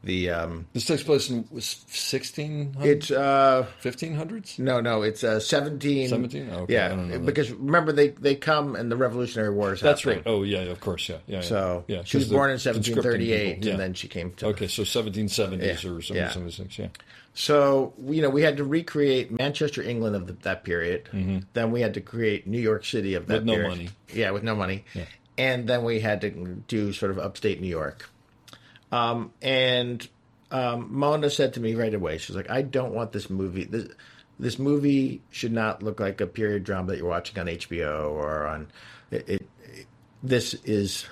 Speaker 5: the
Speaker 1: This takes place in 1600s?
Speaker 5: It's
Speaker 1: 1500s?
Speaker 5: No, it's 17.
Speaker 1: 17? Okay,
Speaker 5: yeah,
Speaker 1: I don't know
Speaker 5: because remember they come and the Revolutionary War is
Speaker 1: That's
Speaker 5: happening.
Speaker 1: right. Oh yeah, of course, yeah.
Speaker 5: So
Speaker 1: yeah,
Speaker 5: she was born in
Speaker 1: conscripting
Speaker 5: 1738,
Speaker 1: people,
Speaker 5: and then she came to.
Speaker 1: Okay, so 1770s or something,
Speaker 5: Yeah.
Speaker 1: 76, yeah.
Speaker 5: So we had to recreate Manchester, England of that period. Mm-hmm. Then we had to create New York City of that
Speaker 1: With no
Speaker 5: period.
Speaker 1: money.
Speaker 5: Yeah, with no money.
Speaker 1: Yeah.
Speaker 5: And then we had to do sort of upstate New York. And Mona said to me right away, she's like, "I don't want this movie. This movie should not look like a period drama that you're watching on HBO or on it. This is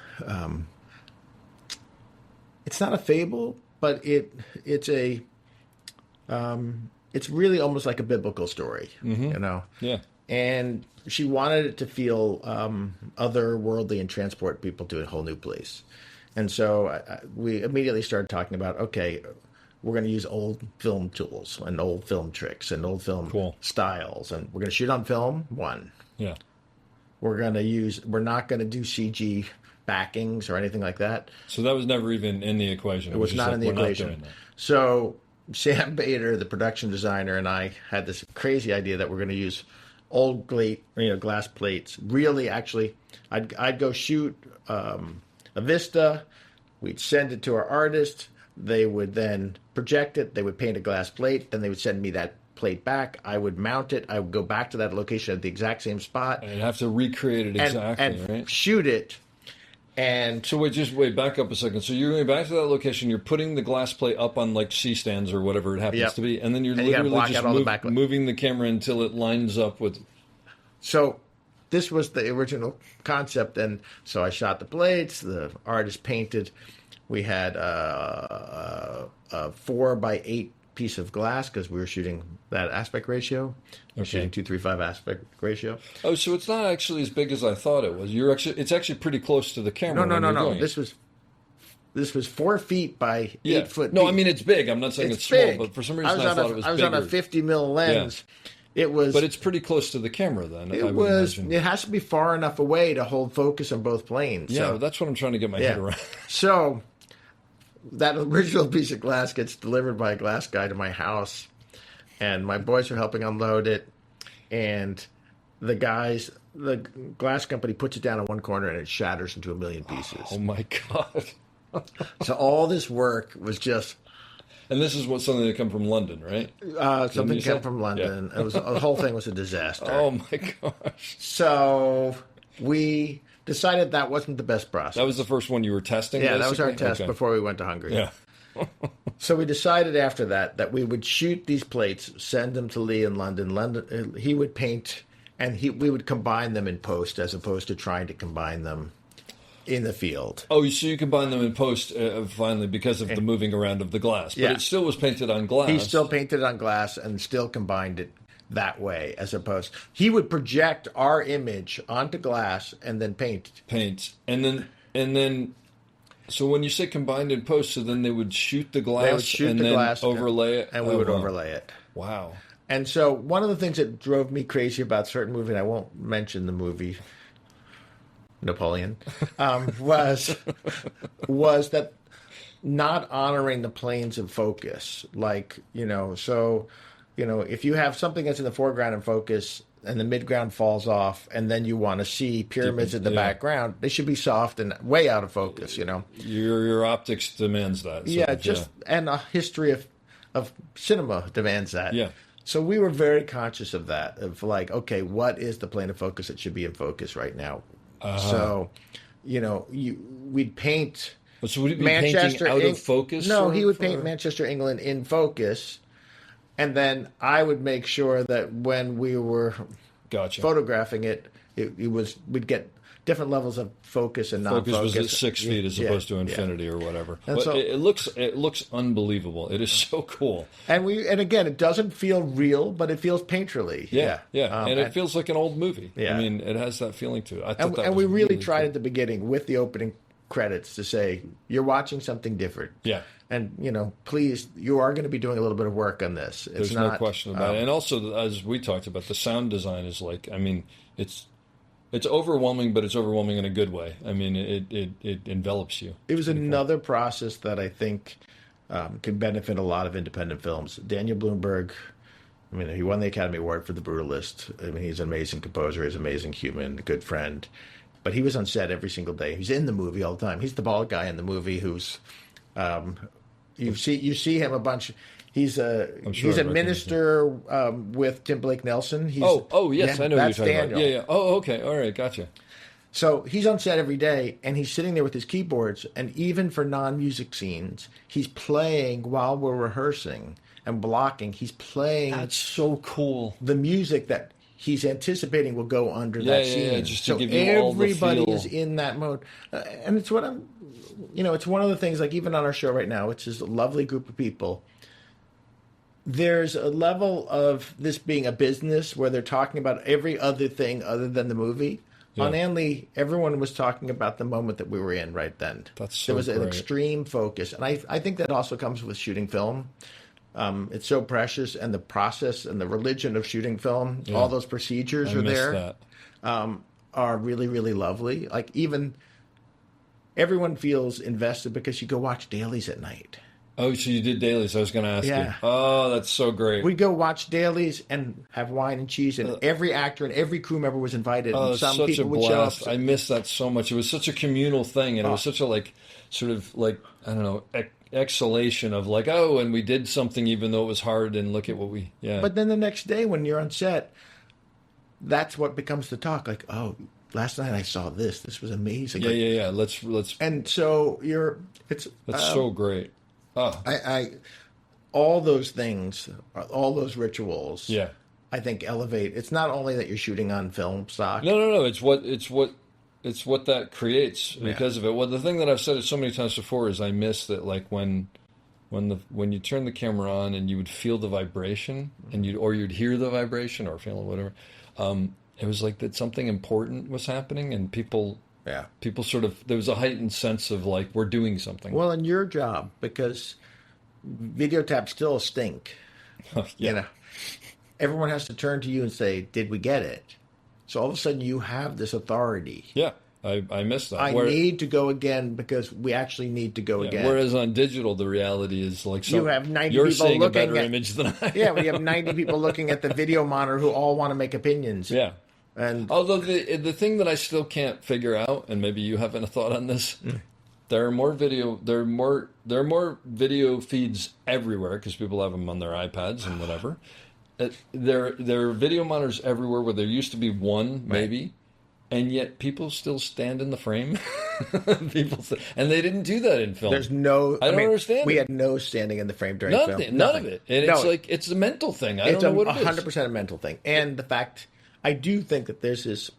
Speaker 5: it's not a fable, but it's a it's really almost like a biblical story, you know.
Speaker 1: Yeah.
Speaker 5: And she wanted it to feel otherworldly and transport people to a whole new place. And so we immediately started talking about, okay, we're going to use old film tools and old film tricks and old film styles, and we're going to shoot on film.
Speaker 1: Yeah.
Speaker 5: We're not going to do CG backings or anything like that.
Speaker 1: So that was never even in the equation.
Speaker 5: It was not in the equation. So Sam Bader, the production designer, and I had this crazy idea that we're going to use old glass plates. Really, actually, I'd go shoot a Vista. We'd send it to our artist. They would then project it. They would paint a glass plate. Then they would send me that plate back. I would mount it. I would go back to that location at the exact same spot.
Speaker 1: And you'd have to recreate it exactly,
Speaker 5: and
Speaker 1: right?
Speaker 5: Shoot it. And
Speaker 1: so wait, back up a second. So you're going back to that location. You're putting the glass plate up on like C-stands or whatever it happens to be, and then you're literally just moving the camera until it lines up with. So
Speaker 5: this was the original concept, and so I shot the plates. The artist painted. We had a 4x8 piece of glass because we were shooting that aspect ratio. Shooting 2:3:5 aspect ratio.
Speaker 1: Oh, so it's not actually as big as I thought it was. It's actually pretty close to the camera.
Speaker 5: No. This was 4 feet by 8 foot.
Speaker 1: No, I mean it's big. I'm not saying it's small, but for some reason I thought it was bigger.
Speaker 5: I was on a 50 mil lens. Yeah. It was,
Speaker 1: but it's pretty close to the camera then.
Speaker 5: It has to be far enough away to hold focus on both planes.
Speaker 1: Yeah, so, that's what I'm trying to get my head around.
Speaker 5: So that original piece of glass gets delivered by a glass guy to my house, and my boys are helping unload it, and the glass company puts it down in one corner and it shatters into 1 million pieces.
Speaker 1: Oh my God.
Speaker 5: So all this work was just...
Speaker 1: And this is something that came from London, right?
Speaker 5: Something came from London. Yeah. The whole thing was a disaster.
Speaker 1: Oh my gosh.
Speaker 5: So we decided that wasn't the best process.
Speaker 1: That was the first one you were testing?
Speaker 5: Yeah, that was our test before we went to Hungary.
Speaker 1: Yeah.
Speaker 5: So we decided after that we would shoot these plates, send them to Lee in London. He would paint, and we would combine them in post as opposed to trying to combine them in the field.
Speaker 1: Oh, so you combine them in post finally because of the moving around of the glass. But it still was painted on glass.
Speaker 5: He still painted on glass and still combined it that way as opposed. He would project our image onto glass and then paint.
Speaker 1: And then so when you say combined in post, so then they would shoot the glass overlay it?
Speaker 5: And we would overlay it.
Speaker 1: Wow.
Speaker 5: And so one of the things that drove me crazy about certain movie, and I won't mention the movie Napoleon, was that not honoring the planes of focus. Like, if you have something that's in the foreground in focus and the midground falls off, and then you want to see pyramids in the background, they should be soft and way out of focus,
Speaker 1: Your optics demands that.
Speaker 5: And a history of cinema demands that.
Speaker 1: Yeah.
Speaker 5: So we were very conscious of that, of like, okay, what is the plane of focus that should be in focus right now? So, we'd paint.
Speaker 1: So would it be
Speaker 5: Manchester
Speaker 1: painting out of focus?
Speaker 5: No, he would paint Manchester, England in focus, and then I would make sure that when we were photographing it, we'd get different levels of focus and non-focus.
Speaker 1: Focus was at 6 feet as opposed to infinity or whatever. And so, it looks unbelievable. It is so cool.
Speaker 5: And again, it doesn't feel real, but it feels painterly.
Speaker 1: Yeah. And it feels like an old movie. Yeah. I mean, it has that feeling to it.
Speaker 5: And we really tried at the beginning with the opening credits to say, you're watching something different.
Speaker 1: Yeah.
Speaker 5: And, please, you are going to be doing a little bit of work on this.
Speaker 1: There's no question about it. And also, as we talked about, the sound design is it's overwhelming, but it's overwhelming in a good way. I mean, it envelops you.
Speaker 5: It was another process that I think could benefit a lot of independent films. Daniel Bloomberg, he won the Academy Award for The Brutalist. He's an amazing composer. He's an amazing human, a good friend. But he was on set every single day. He's in the movie all the time. He's the bald guy in the movie who's you see him a bunch. He's a minister with Tim Blake Nelson.
Speaker 1: Yes, I know who you're talking about. Yeah. Oh, okay, all right, gotcha.
Speaker 5: So he's on set every day, and he's sitting there with his keyboards, and even for non-music scenes, he's playing while we're rehearsing and blocking. He's playing.
Speaker 1: That's so cool.
Speaker 5: The music that he's anticipating will go under
Speaker 1: Yeah,
Speaker 5: that
Speaker 1: yeah,
Speaker 5: scene.
Speaker 1: yeah, just to
Speaker 5: so
Speaker 1: give you all the
Speaker 5: everybody
Speaker 1: feel.
Speaker 5: is in that mode, and it's what I'm. It's one of the things. Like even on our show right now, which is a lovely group of people. There's a level of this being a business where they're talking about every other thing other than the movie.
Speaker 1: Yeah.
Speaker 5: On Anley, everyone was talking about the moment that we were in right then.
Speaker 1: That's so
Speaker 5: There was an
Speaker 1: great.
Speaker 5: extreme focus. And I think that also comes with shooting film. It's so precious, and the process and the religion of shooting film,
Speaker 1: Yeah.
Speaker 5: all those procedures
Speaker 1: I
Speaker 5: are
Speaker 1: miss
Speaker 5: there,
Speaker 1: that.
Speaker 5: are really, really lovely. Like even everyone feels invested because you go watch dailies at night.
Speaker 1: Oh, so you did dailies. I was going to ask
Speaker 5: Yeah.
Speaker 1: you. Oh, that's so great.
Speaker 5: We go watch dailies and have wine and cheese, and every actor and every crew member was invited.
Speaker 1: Oh,
Speaker 5: And
Speaker 1: it's
Speaker 5: some
Speaker 1: such a
Speaker 5: people would show up.
Speaker 1: blast. I miss that so much. It was such a communal thing, and it was such a sort of I don't know, exhalation of and we did something even though it was hard, and look at what we, yeah.
Speaker 5: But then the next day when you're on set, that's what becomes the talk. Like, oh, last night I saw this. This was amazing.
Speaker 1: Yeah,
Speaker 5: Like,
Speaker 1: yeah, yeah. Let's.
Speaker 5: And so
Speaker 1: That's so great. Oh,
Speaker 5: I all those things, all those rituals.
Speaker 1: yeah.
Speaker 5: I think elevate. It's not only that you're shooting on film stock.
Speaker 1: No. It's what that creates because of it. Well, the thing that I've said it so many times before is I miss that, like when you turn the camera on and you would feel the vibration and you'd hear the vibration or feel it, whatever. It was like that something important was happening, and people sort of, there was a heightened sense of like we're doing something.
Speaker 5: Well, in your job, because video taps still stink.
Speaker 1: Yeah.
Speaker 5: Everyone has to turn to you and say, "Did we get it?" So all of a sudden, you have this authority.
Speaker 1: Yeah, I miss that.
Speaker 5: I need to go again because we actually need to go again.
Speaker 1: Whereas on digital, the reality is like
Speaker 5: you have 90
Speaker 1: you're
Speaker 5: people
Speaker 1: seeing a
Speaker 5: looking
Speaker 1: better
Speaker 5: at
Speaker 1: image than I.
Speaker 5: Yeah, we have 90 people looking at the video monitor who all want to make opinions.
Speaker 1: Yeah.
Speaker 5: And
Speaker 1: although the thing that I still can't figure out, and maybe you haven't a thought on this, there are more video feeds everywhere because people have them on their iPads and whatever. There are video monitors everywhere where there used to be one, maybe, and yet people still stand in the frame. And they didn't do that in film.
Speaker 5: There's no.
Speaker 1: I don't understand.
Speaker 5: We had no standing in the frame during film.
Speaker 1: None of it. And it's a mental thing. I don't know what it is.
Speaker 5: It's 100% a mental thing, and the fact. I do think that there's this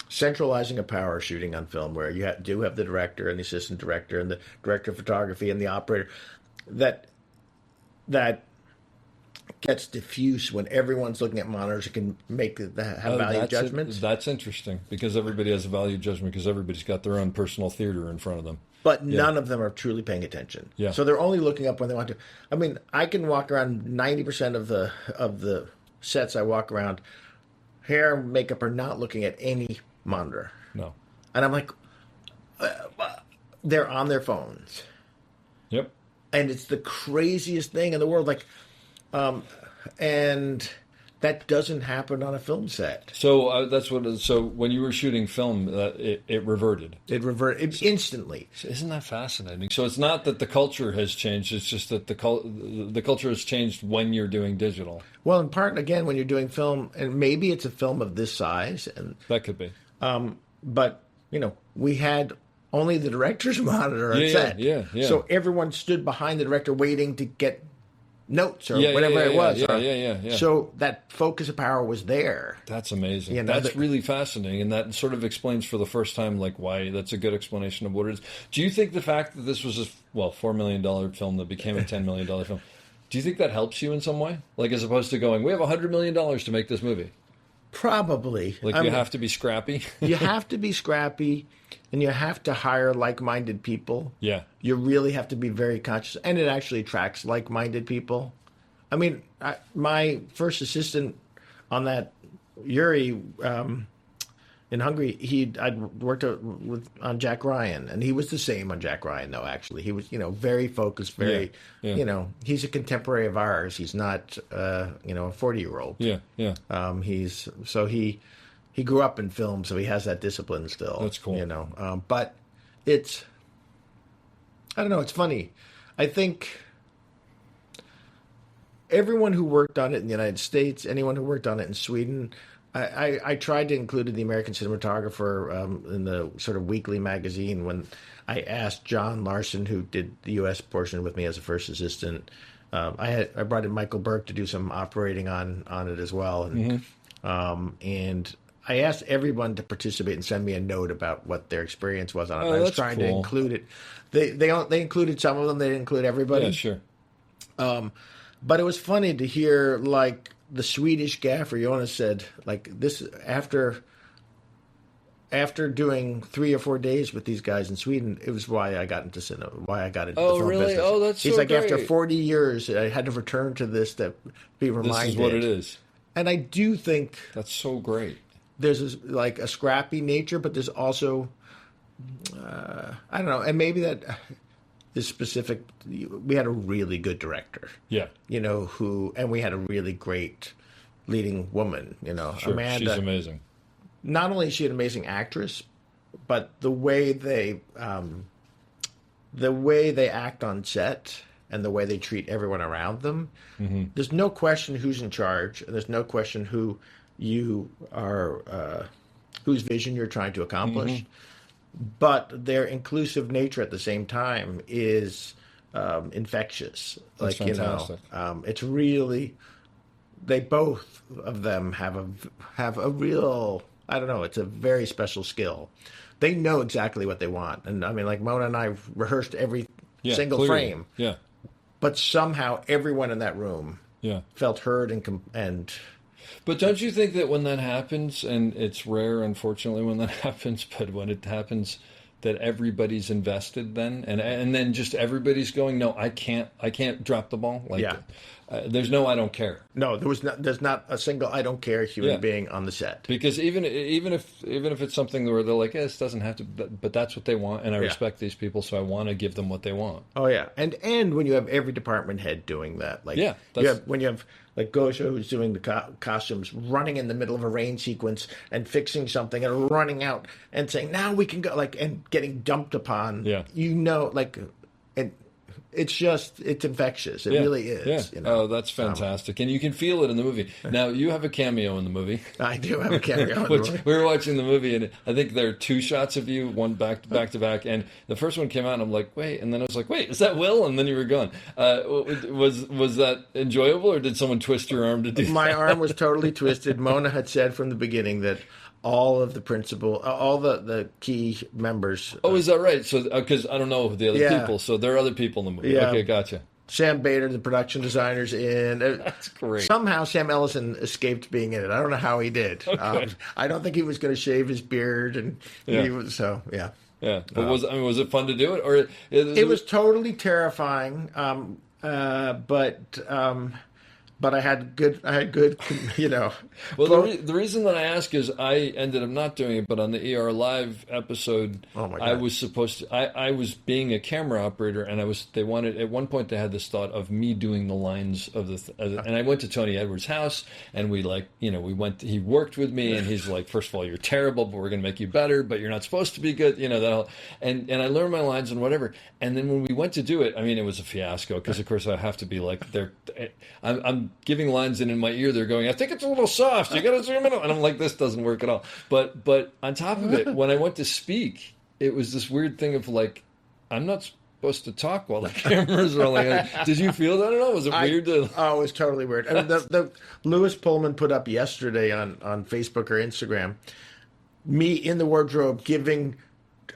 Speaker 5: centralizing of power shooting on film where you do have the director and the assistant director and the director of photography and the operator that gets diffuse when everyone's looking at monitors and can have value judgments.
Speaker 1: That's interesting because everybody has a value judgment because everybody's got their own personal theater in front of them.
Speaker 5: But none of them are truly paying attention.
Speaker 1: Yeah.
Speaker 5: So they're only looking up when they want to. I mean, I can walk around 90% of the sets I walk around, hair and makeup are not looking at any monitor.
Speaker 1: No.
Speaker 5: And I'm like, they're on their phones.
Speaker 1: Yep.
Speaker 5: And it's the craziest thing in the world. Like, and that doesn't happen on a film set.
Speaker 1: So that's what. So when you were shooting film, it reverted.
Speaker 5: It reverted instantly.
Speaker 1: Isn't that fascinating? So it's not that the culture has changed. It's just that the culture has changed when you're doing digital.
Speaker 5: Well, in part, again, when you're doing film, and maybe it's a film of this size, and
Speaker 1: that could be.
Speaker 5: But we had only the director's monitor on set.
Speaker 1: Yeah.
Speaker 5: So everyone stood behind the director waiting to get notes or whatever it was.
Speaker 1: Yeah.
Speaker 5: So that focus of power was there.
Speaker 1: That's amazing. That's really fascinating, and that sort of explains for the first time like why. That's a good explanation of what it is. Do you think the fact that this was a $4 million film that became a $10 million film, do you think that helps you in some way? Like as opposed to going, we have $100 million to make this movie.
Speaker 5: Probably.
Speaker 1: Like you have to be scrappy.
Speaker 5: You have to be scrappy, and you have to hire like-minded people.
Speaker 1: Yeah.
Speaker 5: You really have to be very conscious, and it actually attracts like-minded people. I mean, my first assistant on that, Yuri, in Hungary, I'd worked on Jack Ryan, and he was the same on Jack Ryan, though, actually. He was, very focused, very, he's a contemporary of ours. He's not, a 40-year-old.
Speaker 1: Yeah.
Speaker 5: He grew up in film, so he has that discipline still.
Speaker 1: That's cool.
Speaker 5: But it's, I don't know, it's funny. I think everyone who worked on it in the United States, anyone who worked on it in Sweden, I tried to include in the American Cinematographer in the sort of weekly magazine when I asked John Larson, who did the U.S. portion with me as a first assistant, I brought in Michael Burke to do some operating on it as well, and and I asked everyone to participate and send me a note about what their experience was on it.
Speaker 1: Oh,
Speaker 5: I was
Speaker 1: that's
Speaker 5: trying to
Speaker 1: cool.
Speaker 5: include it. They included some of them. They didn't include everybody.
Speaker 1: Yeah, sure.
Speaker 5: But it was funny to hear, like, the Swedish gaffer Jonas said, like, this after doing 3 or 4 days with these guys in Sweden, it was why I got into cinema, why I got into the film
Speaker 1: really?
Speaker 5: business.
Speaker 1: Oh, that's
Speaker 5: He's
Speaker 1: so
Speaker 5: like, after
Speaker 1: great.
Speaker 5: 40 years, I had to return to this to be reminded.
Speaker 1: This is what it is.
Speaker 5: And I do think
Speaker 1: That's so great.
Speaker 5: there's like a scrappy nature, but there's also, I don't know, and maybe that is specific. We had a really good director,
Speaker 1: Yeah.
Speaker 5: and we had a really great leading woman,
Speaker 1: Sure.
Speaker 5: Amanda.
Speaker 1: She's amazing.
Speaker 5: Not only is she an amazing actress, but the way they act on set and the way they treat everyone around them. There's no question who's in charge, and there's no question who you are, whose vision you're trying to accomplish. But their inclusive nature at the same time is infectious.
Speaker 1: That's fantastic.
Speaker 5: It's really, they both of them have a real, I don't know, it's a very special skill. They know exactly what they want. And I mean, like Mona and I rehearsed every single
Speaker 1: clearly.
Speaker 5: frame,
Speaker 1: Yeah.
Speaker 5: but somehow everyone in that room
Speaker 1: Yeah.
Speaker 5: felt heard and
Speaker 1: But don't you think that when that happens, and it's rare, unfortunately, when that happens, but when it happens, that everybody's invested then, and then just everybody's going, no, I can't drop the ball. Like,
Speaker 5: Yeah.
Speaker 1: There's no, I don't care.
Speaker 5: no, there's not a single I don't care human
Speaker 1: Yeah.
Speaker 5: being on the set.
Speaker 1: Because even if it's something where they're like, this doesn't have to, but that's what they want, and I respect these people, so I want to give them what they want.
Speaker 5: Oh yeah, and when you have every department head doing that, like when you have like Gosha, who's doing the costumes, running in the middle of a rain sequence and fixing something and running out and saying, now we can go, like, and getting dumped upon.
Speaker 1: Yeah.
Speaker 5: Like, and it's infectious. It really is.
Speaker 1: Yeah. Oh, that's fantastic, and you can feel it in the movie. Now you have a cameo in the movie.
Speaker 5: I do have a cameo.
Speaker 1: Which we were watching the movie, and I think there are 2 shots of you, one back to back, and the first one came out, and I'm like, wait, and then I was like, wait, is that Will? And then you were gone. Was that enjoyable, or did someone twist your arm to do
Speaker 5: My
Speaker 1: that?
Speaker 5: arm was totally twisted. Mona had said from the beginning that all of the all the key members.
Speaker 1: Oh, is that right? So, because I don't know the other
Speaker 5: Yeah.
Speaker 1: people, so there are other people in the movie.
Speaker 5: Yeah.
Speaker 1: Okay, gotcha.
Speaker 5: Sam Bader, the production designer's in.
Speaker 1: That's great.
Speaker 5: Somehow Sam Ellison escaped being in it. I don't know how he did.
Speaker 1: Okay.
Speaker 5: I don't think he was going to shave his beard, and he was yeah.
Speaker 1: Yeah, but was it fun to do it, or
Speaker 5: It was totally terrifying, but I had good,
Speaker 1: Well, the reason that I ask is I ended up not doing it, but on the ER Live episode,
Speaker 5: Oh my God.
Speaker 1: I was supposed to. I was being a camera operator, and they wanted at one point they had this thought of me doing the lines of and I went to Tony Edwards' house, and we went. He worked with me, and he's like, first of all, you're terrible, but we're going to make you better, but you're not supposed to be good, that all, and I learned my lines and whatever, and then when we went to do it, I mean, it was a fiasco because of course I have to be like, I'm giving lines in my ear, they're going, I think it's a little soft, you gotta zoom in, and I'm like, this doesn't work at all. But on top of it, when I went to speak, it was this weird thing of like, I'm not supposed to talk while the cameras are rolling. Did you feel that at all? Was it weird to...
Speaker 5: Oh, it was totally weird. I mean, the Lewis Pullman put up yesterday on Facebook or Instagram me in the wardrobe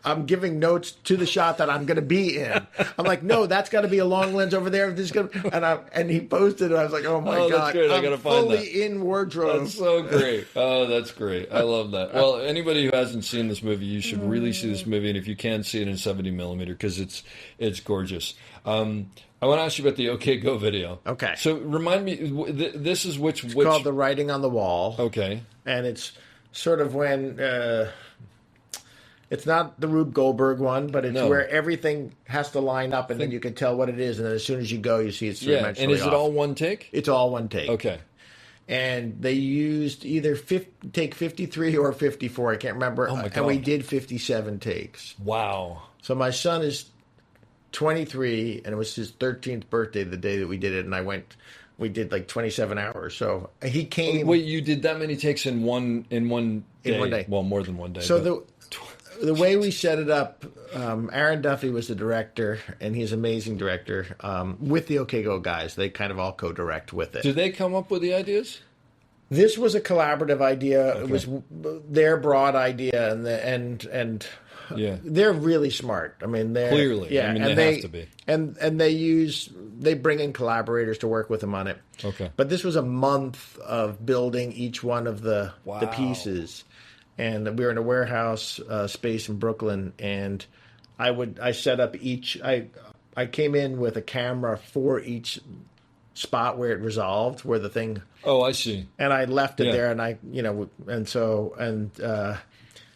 Speaker 5: I'm giving notes to the shot that I'm going to be in. I'm like, no, that's got to be a long lens over there. This is gonna, and he posted it. I was like, oh my
Speaker 1: that's
Speaker 5: God,
Speaker 1: great. I
Speaker 5: I'm
Speaker 1: gotta find
Speaker 5: fully
Speaker 1: that.
Speaker 5: in wardrobe.
Speaker 1: That's so great. Oh, that's great. I love that. Well, anybody who hasn't seen this movie, you should really see this movie, and if you can, see it in 70 millimeter because it's gorgeous. I want to ask you about the OK Go video.
Speaker 5: Okay.
Speaker 1: So remind me, this is which
Speaker 5: Called The Writing on the Wall.
Speaker 1: Okay.
Speaker 5: And it's sort of when it's not the Rube Goldberg one, but it's where everything has to line up, and then you can tell what it is, and then as soon as you go, you see it's three-dimensionally
Speaker 1: and is it
Speaker 5: off.
Speaker 1: all one take?
Speaker 5: It's all one take.
Speaker 1: Okay.
Speaker 5: And they used either take 53 or 54. I can't remember.
Speaker 1: Oh my God.
Speaker 5: And we did 57 takes.
Speaker 1: Wow.
Speaker 5: So my son is 23, and it was his 13th birthday the day that we did it, and we did like 27 hours. So he came.
Speaker 1: Wait, you did that many takes in one day?
Speaker 5: In one day.
Speaker 1: Well, more than one day.
Speaker 5: So the way we set it up, Aaron Duffy was the director, and he's an amazing director. With the OK Go guys, they kind of all co-direct with it.
Speaker 1: Did they come up with the ideas?
Speaker 5: This was a collaborative idea.
Speaker 1: Okay.
Speaker 5: It was their broad idea, and
Speaker 1: Yeah.
Speaker 5: they're really smart. I mean, they're
Speaker 1: Clearly.
Speaker 5: yeah,
Speaker 1: I mean,
Speaker 5: and
Speaker 1: they have to be.
Speaker 5: and they bring in collaborators to work with them on it.
Speaker 1: Okay.
Speaker 5: But this was a month of building each one of the
Speaker 1: Wow.
Speaker 5: pieces, and we were in a warehouse space in Brooklyn, and I set up each. I came in with a camera for each spot where it resolved, where the thing.
Speaker 1: Oh, I see.
Speaker 5: And I left it
Speaker 1: Yeah.
Speaker 5: there,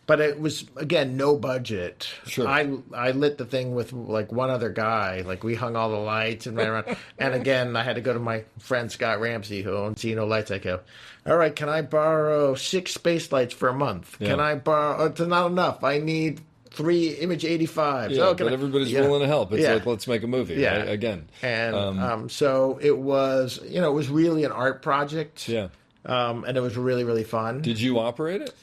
Speaker 5: but it was again no budget.
Speaker 1: Sure.
Speaker 5: I lit the thing with like one other guy. Like we hung all the lights and ran around. And again, I had to go to my friend Scott Ramsey who owns Zeno Lights. I go, all right, can I borrow 6 space lights for a month?
Speaker 1: Yeah.
Speaker 5: Can I borrow? Oh, it's not enough. I need 3 Image 85s.
Speaker 1: Yeah,
Speaker 5: Oh,
Speaker 1: but everybody's
Speaker 5: yeah.
Speaker 1: willing to help. It's
Speaker 5: Yeah.
Speaker 1: like, let's make a movie.
Speaker 5: Yeah.
Speaker 1: Right? Again.
Speaker 5: And so it was, it was really an art project.
Speaker 1: Yeah.
Speaker 5: And it was really, really fun.
Speaker 1: Did you operate it?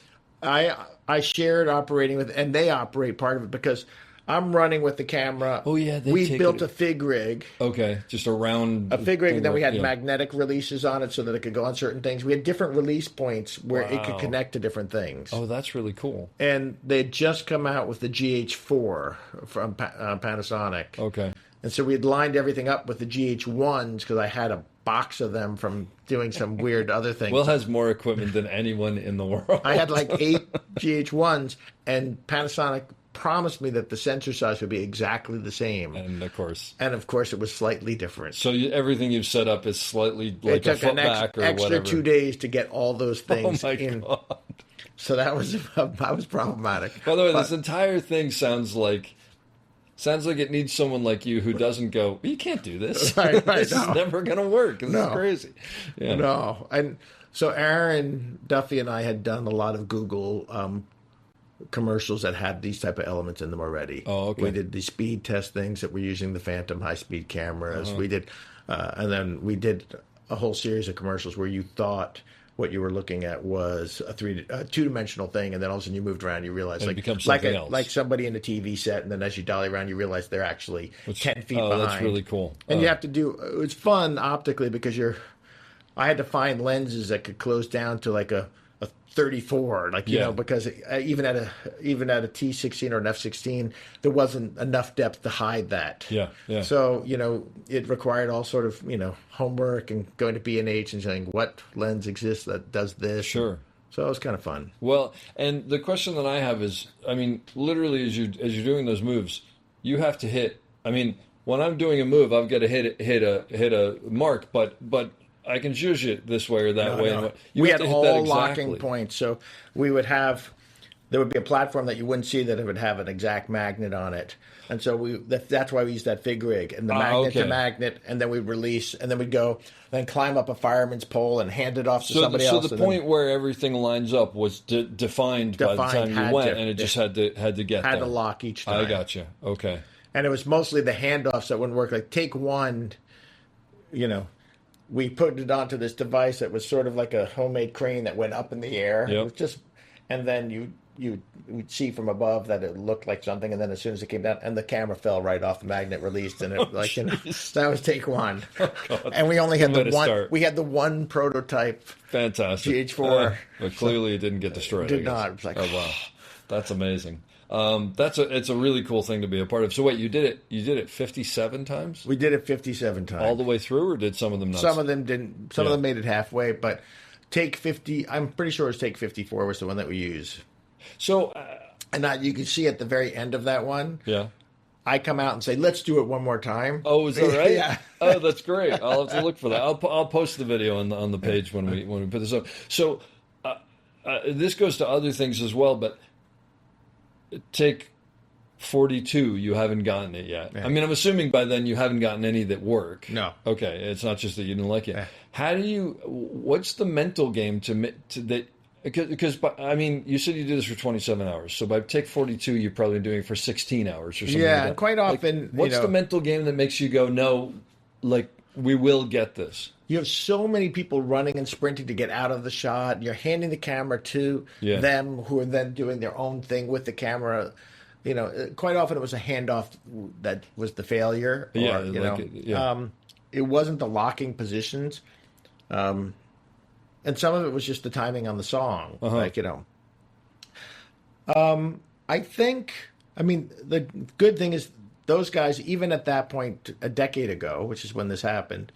Speaker 5: I shared operating with, and they operate part of it because I'm running with the camera.
Speaker 1: Oh, yeah, they
Speaker 5: we
Speaker 1: take
Speaker 5: built
Speaker 1: it-
Speaker 5: a fig rig,
Speaker 1: Okay. Just a round.
Speaker 5: and then we had
Speaker 1: yeah.
Speaker 5: magnetic releases on it so that it could go on certain things. We had different release points where it could
Speaker 1: Wow.
Speaker 5: connect to different things.
Speaker 1: Oh, that's really cool.
Speaker 5: And they had just come out with the GH4 from Panasonic.
Speaker 1: Okay.
Speaker 5: And so we had lined everything up with the GH1s because I had a box of them from doing some weird other things.
Speaker 1: Will has more equipment than anyone in the world.
Speaker 5: I had like 8 GH1s, and Panasonic promised me that the sensor size would be exactly the same.
Speaker 1: And of course.
Speaker 5: And of course, it was slightly different.
Speaker 1: So everything you've set up is slightly like
Speaker 5: It
Speaker 1: a
Speaker 5: took
Speaker 1: foot
Speaker 5: an
Speaker 1: back or
Speaker 5: extra
Speaker 1: whatever.
Speaker 5: 2 days to get all those
Speaker 1: Oh
Speaker 5: things
Speaker 1: my
Speaker 5: in.
Speaker 1: God.
Speaker 5: So that was problematic.
Speaker 1: By the way,
Speaker 5: But-
Speaker 1: this entire thing sounds like it needs someone like you who doesn't go, you can't do this.
Speaker 5: Right,
Speaker 1: This is
Speaker 5: no.
Speaker 1: never going to work. This
Speaker 5: No.
Speaker 1: is crazy. Yeah.
Speaker 5: No, and so Aaron Duffy and I had done a lot of Google commercials that had these type of elements in them already.
Speaker 1: Oh, okay.
Speaker 5: We did the speed test things that were using the Phantom high-speed cameras.
Speaker 1: Uh-huh.
Speaker 5: We did, and then we did a whole series of commercials where you thought what you were looking at was a two-dimensional thing, and then all of a sudden you moved around, you realized
Speaker 1: And it
Speaker 5: like
Speaker 1: becomes
Speaker 5: like
Speaker 1: something else.
Speaker 5: like somebody in a TV set, and then as you dolly around, you realize they're actually 10 feet
Speaker 1: Oh,
Speaker 5: behind.
Speaker 1: that's really cool.
Speaker 5: And
Speaker 1: Oh.
Speaker 5: you have to do. It's fun optically because I had to find lenses that could close down to like a 34, like
Speaker 1: Yeah.
Speaker 5: because even at a T16 or an F16, there wasn't enough depth to hide that.
Speaker 1: Yeah, yeah.
Speaker 5: So it required all sort of homework and going to B&H and saying what lens exists that does this.
Speaker 1: Sure.
Speaker 5: So it was kind of fun.
Speaker 1: Well, and the question that I have is, I mean, literally as you're doing those moves, you have to hit. I mean, when I'm doing a move, I've got to hit a mark, but I can zhuzh it this way or that way.
Speaker 5: No.
Speaker 1: And you
Speaker 5: We
Speaker 1: have
Speaker 5: had
Speaker 1: to hit that
Speaker 5: all
Speaker 1: exactly.
Speaker 5: locking points. So we would have, there would be a platform that you wouldn't see that it would have an exact magnet on it. And so that's why we used that fig rig and the magnet
Speaker 1: okay.
Speaker 5: to magnet. And then we'd release, and then we'd go, then climb up a fireman's pole and hand it off to
Speaker 1: So,
Speaker 5: somebody
Speaker 1: so
Speaker 5: else.
Speaker 1: the
Speaker 5: and then
Speaker 1: point where everything lines up was defined by the time you
Speaker 5: had
Speaker 1: went,
Speaker 5: to,
Speaker 1: and it just had to get
Speaker 5: had
Speaker 1: there.
Speaker 5: to lock each time.
Speaker 1: I gotcha. Okay.
Speaker 5: And it was mostly the handoffs that wouldn't work. Like take one, we put it onto this device that was sort of like a homemade crane that went up in the air.
Speaker 1: Yep.
Speaker 5: It was just, and then you would see from above that it looked like something, and then as soon as it came down, and the camera fell right off the magnet, released, and it that was take one. And we only had
Speaker 1: Way
Speaker 5: the
Speaker 1: to
Speaker 5: one.
Speaker 1: start.
Speaker 5: We had the one prototype.
Speaker 1: Fantastic.
Speaker 5: GH4.
Speaker 1: But clearly it didn't get destroyed.
Speaker 5: Did
Speaker 1: I guess.
Speaker 5: not. It was like,
Speaker 1: oh wow, that's amazing. It's a really cool thing to be a part of. So wait, you did it 57 times?
Speaker 5: we did it 57 times.
Speaker 1: All the way through, or did some of them not?
Speaker 5: Some of them didn't. Some of
Speaker 1: Yeah.
Speaker 5: them made it halfway, but take 50. I'm pretty sure it was take 54 was the one that we used.
Speaker 1: So,
Speaker 5: And you can see at the very end of that one,
Speaker 1: yeah.
Speaker 5: I come out and say, "Let's do it one more time."
Speaker 1: Oh, is that right?
Speaker 5: Yeah.
Speaker 1: Oh, that's great. I'll have to look for that. I'll post the video on the page when we put this up. So, this goes to other things as well, but take 42. You haven't gotten it yet.
Speaker 5: Yeah.
Speaker 1: I mean, I'm assuming by then you haven't gotten any that work.
Speaker 5: No.
Speaker 1: Okay, it's not just that you didn't like it.
Speaker 5: Yeah.
Speaker 1: How do you? What's the mental game to that? Because I mean, you said you did this for 27 hours. So by take 42, you're probably doing it for 16 hours or something.
Speaker 5: Yeah,
Speaker 1: like that.
Speaker 5: quite
Speaker 1: Like,
Speaker 5: often.
Speaker 1: what's the mental game that makes you go, no, like we will get this?
Speaker 5: you have so many people running and sprinting to get out of the shot. You're handing the camera to them, who are then doing their own thing with the camera. You know, quite often it was a handoff that was the failure. Or, it wasn't the locking positions. And some of it was just the timing on the song. Like, you know. I think, I mean, the good thing is those guys, even at that point, a decade ago, which is when this happened,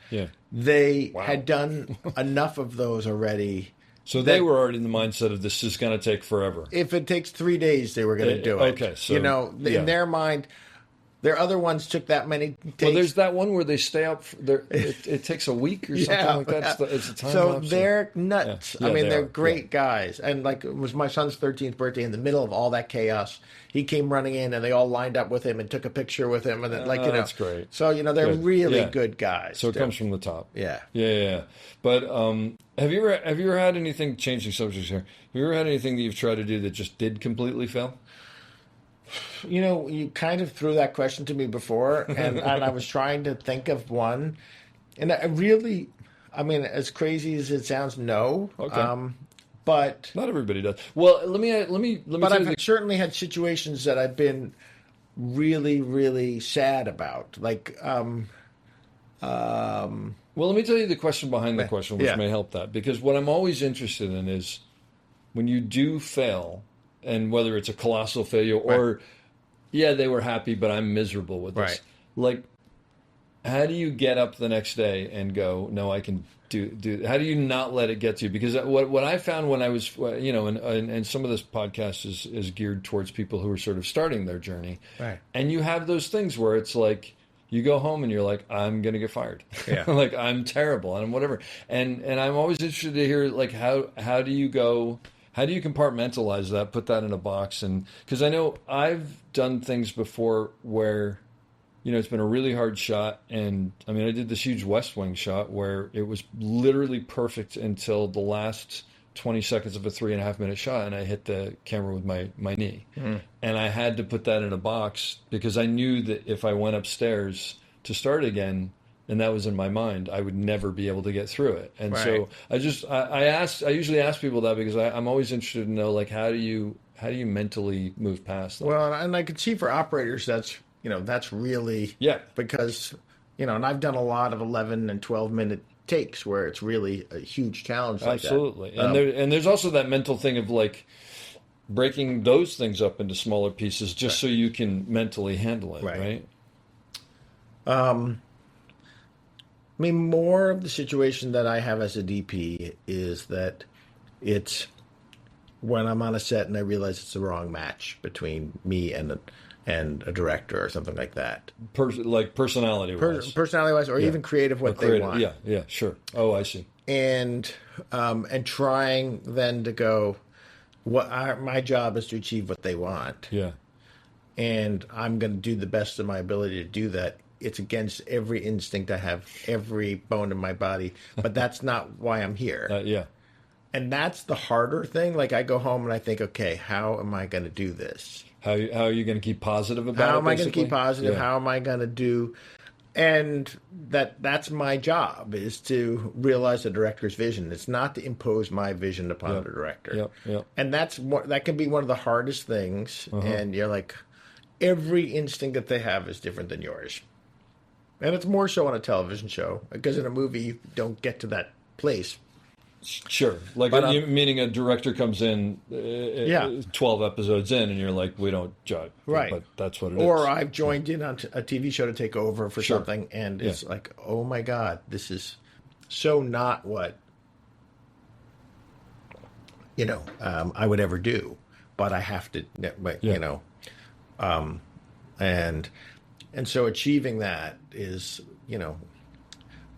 Speaker 5: they had done enough of those already.
Speaker 1: So they were already in the mindset of this is going to take forever.
Speaker 5: If it takes 3 days, they were going to do it.
Speaker 1: Okay, so
Speaker 5: you know, in their mind, their other ones took that many takes.
Speaker 1: Well, there's that one where they stay up. It takes a week or something like that. It's a time lapse.
Speaker 5: They're nuts.
Speaker 1: Yeah,
Speaker 5: I mean, they're
Speaker 1: are.
Speaker 5: great guys. And like, it was my son's 13th birthday. In the middle of all that chaos, he came running in, and they all lined up with him and took a picture with him. And then, like, you know,
Speaker 1: that's great.
Speaker 5: So you know, they're really good guys.
Speaker 1: So it comes from the top.
Speaker 5: Yeah.
Speaker 1: But have you ever had anything, changing subjects here? Have you ever had anything that you've tried to do that just did completely fail?
Speaker 5: You know, you kind of threw that question to me before, and I was trying to think of one. And I really, I mean, as crazy as it sounds, no.
Speaker 1: Okay.
Speaker 5: But
Speaker 1: not everybody does. Well, let me.
Speaker 5: But I've certainly had situations that I've been really, really sad about. Like,
Speaker 1: well, let me tell you the question behind the question, which may help that. Because what I'm always interested in is when you do fail, and whether it's a colossal failure or, they were happy, but I'm miserable with this. Like, how do you get up the next day and go, no, I can do? How do you not let it get to you? Because what I found when I was, you know, and some of this podcast is geared towards people who are sort of starting their journey.
Speaker 5: Right.
Speaker 1: And you have those things where it's like, you go home and you're like, I'm going to get fired.
Speaker 5: Yeah.
Speaker 1: Like, I'm terrible and whatever. And I'm always interested to hear, like, how do you go... How do you compartmentalize that, put that in a box? And because I know I've done things before where, you know, it's been a really hard shot. And I mean, I did this huge West Wing shot where it was literally perfect until the last 20 seconds of a 3.5 minute shot. And I hit the camera with my knee. And I had to put that in a box because I knew that if I went upstairs to start again, and that was in my mind, I would never be able to get through it. And so I usually ask people that because I'm always interested to know, like, how do you mentally move past that?
Speaker 5: Well, and I could see for operators, that's really, because, you know, and I've done a lot of 11 and 12 minute takes where it's really a huge challenge like
Speaker 1: Absolutely.
Speaker 5: that.
Speaker 1: And there's also that mental thing of, like, breaking those things up into smaller pieces just so you can mentally handle it, right?
Speaker 5: I mean, more of the situation that I have as a DP is that it's when I'm on a set and I realize it's the wrong match between me and a director or something like that.
Speaker 1: Like personality-wise.
Speaker 5: Personality-wise, or even creative they want.
Speaker 1: Yeah, sure. Oh, I see.
Speaker 5: And trying then to go, my job is to achieve what they want.
Speaker 1: Yeah.
Speaker 5: And I'm going to do the best of my ability to do that. It's against every instinct I have, every bone in my body, but that's not why I'm here. And that's the harder thing. Like, I go home and I think, okay, how am I going to do this?
Speaker 1: How are you going to keep positive about it?
Speaker 5: How am I going to keep positive? Yeah. How am I going to do? And that's my job, is to realize the director's vision. It's not to impose my vision upon the director. And that can be one of the hardest things. And you're like, every instinct that they have is different than yours. And it's more so on a television show, because in a movie you don't get to that place.
Speaker 1: Sure. Like, meaning a director comes in 12 episodes in and you're like, we don't judge.
Speaker 5: Right.
Speaker 1: But that's what it is.
Speaker 5: Or I've joined in on a TV show to take over for something, and it's like, oh my God, this is so not what, you know, I would ever do. But I have to, you know. And so achieving that is, you know,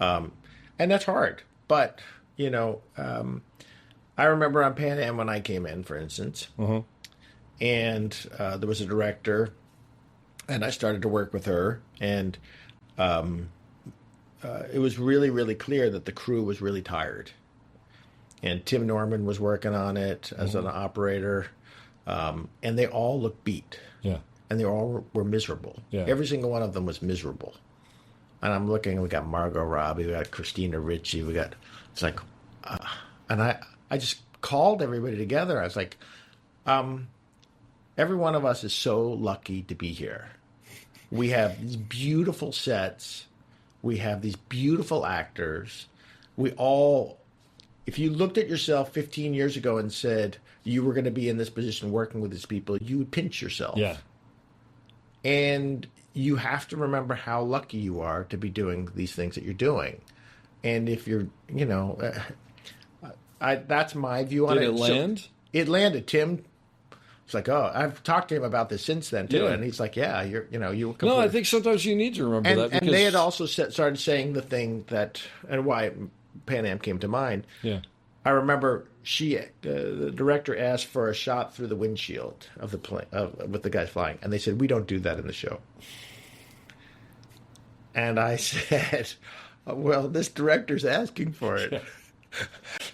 Speaker 5: and that's hard. But, you know, I remember on Pan Am when I came in, for instance, and there was a director, and I started to work with her, and it was really, really clear that the crew was really tired. And Tim Norman was working on it as an operator, and they all looked beat.
Speaker 1: Yeah.
Speaker 5: And they all were miserable.
Speaker 1: Yeah.
Speaker 5: Every single one of them was miserable. And I'm looking, we got Margot Robbie, we got Christina Ricci, it's like, and I just called everybody together. I was like, every one of us is so lucky to be here. We have these beautiful sets. We have these beautiful actors. If you looked at yourself 15 years ago and said you were going to be in this position working with these people, you would pinch yourself.
Speaker 1: Yeah.
Speaker 5: And you have to remember how lucky you are to be doing these things that you're doing. And if you're, that's my view on it.
Speaker 1: Did it land?
Speaker 5: So it landed. Tim was like, oh, I've talked to him about this since then too.
Speaker 1: Yeah.
Speaker 5: And he's like, yeah, you were completely...
Speaker 1: No, I think sometimes you need to remember that. Because...
Speaker 5: And they had also started saying the thing that, and why Pan Am came to mind.
Speaker 1: Yeah.
Speaker 5: I remember the director asked for a shot through the windshield of the plane with the guys flying, and they said, we don't do that in the show. And I said, well, this director's asking for it.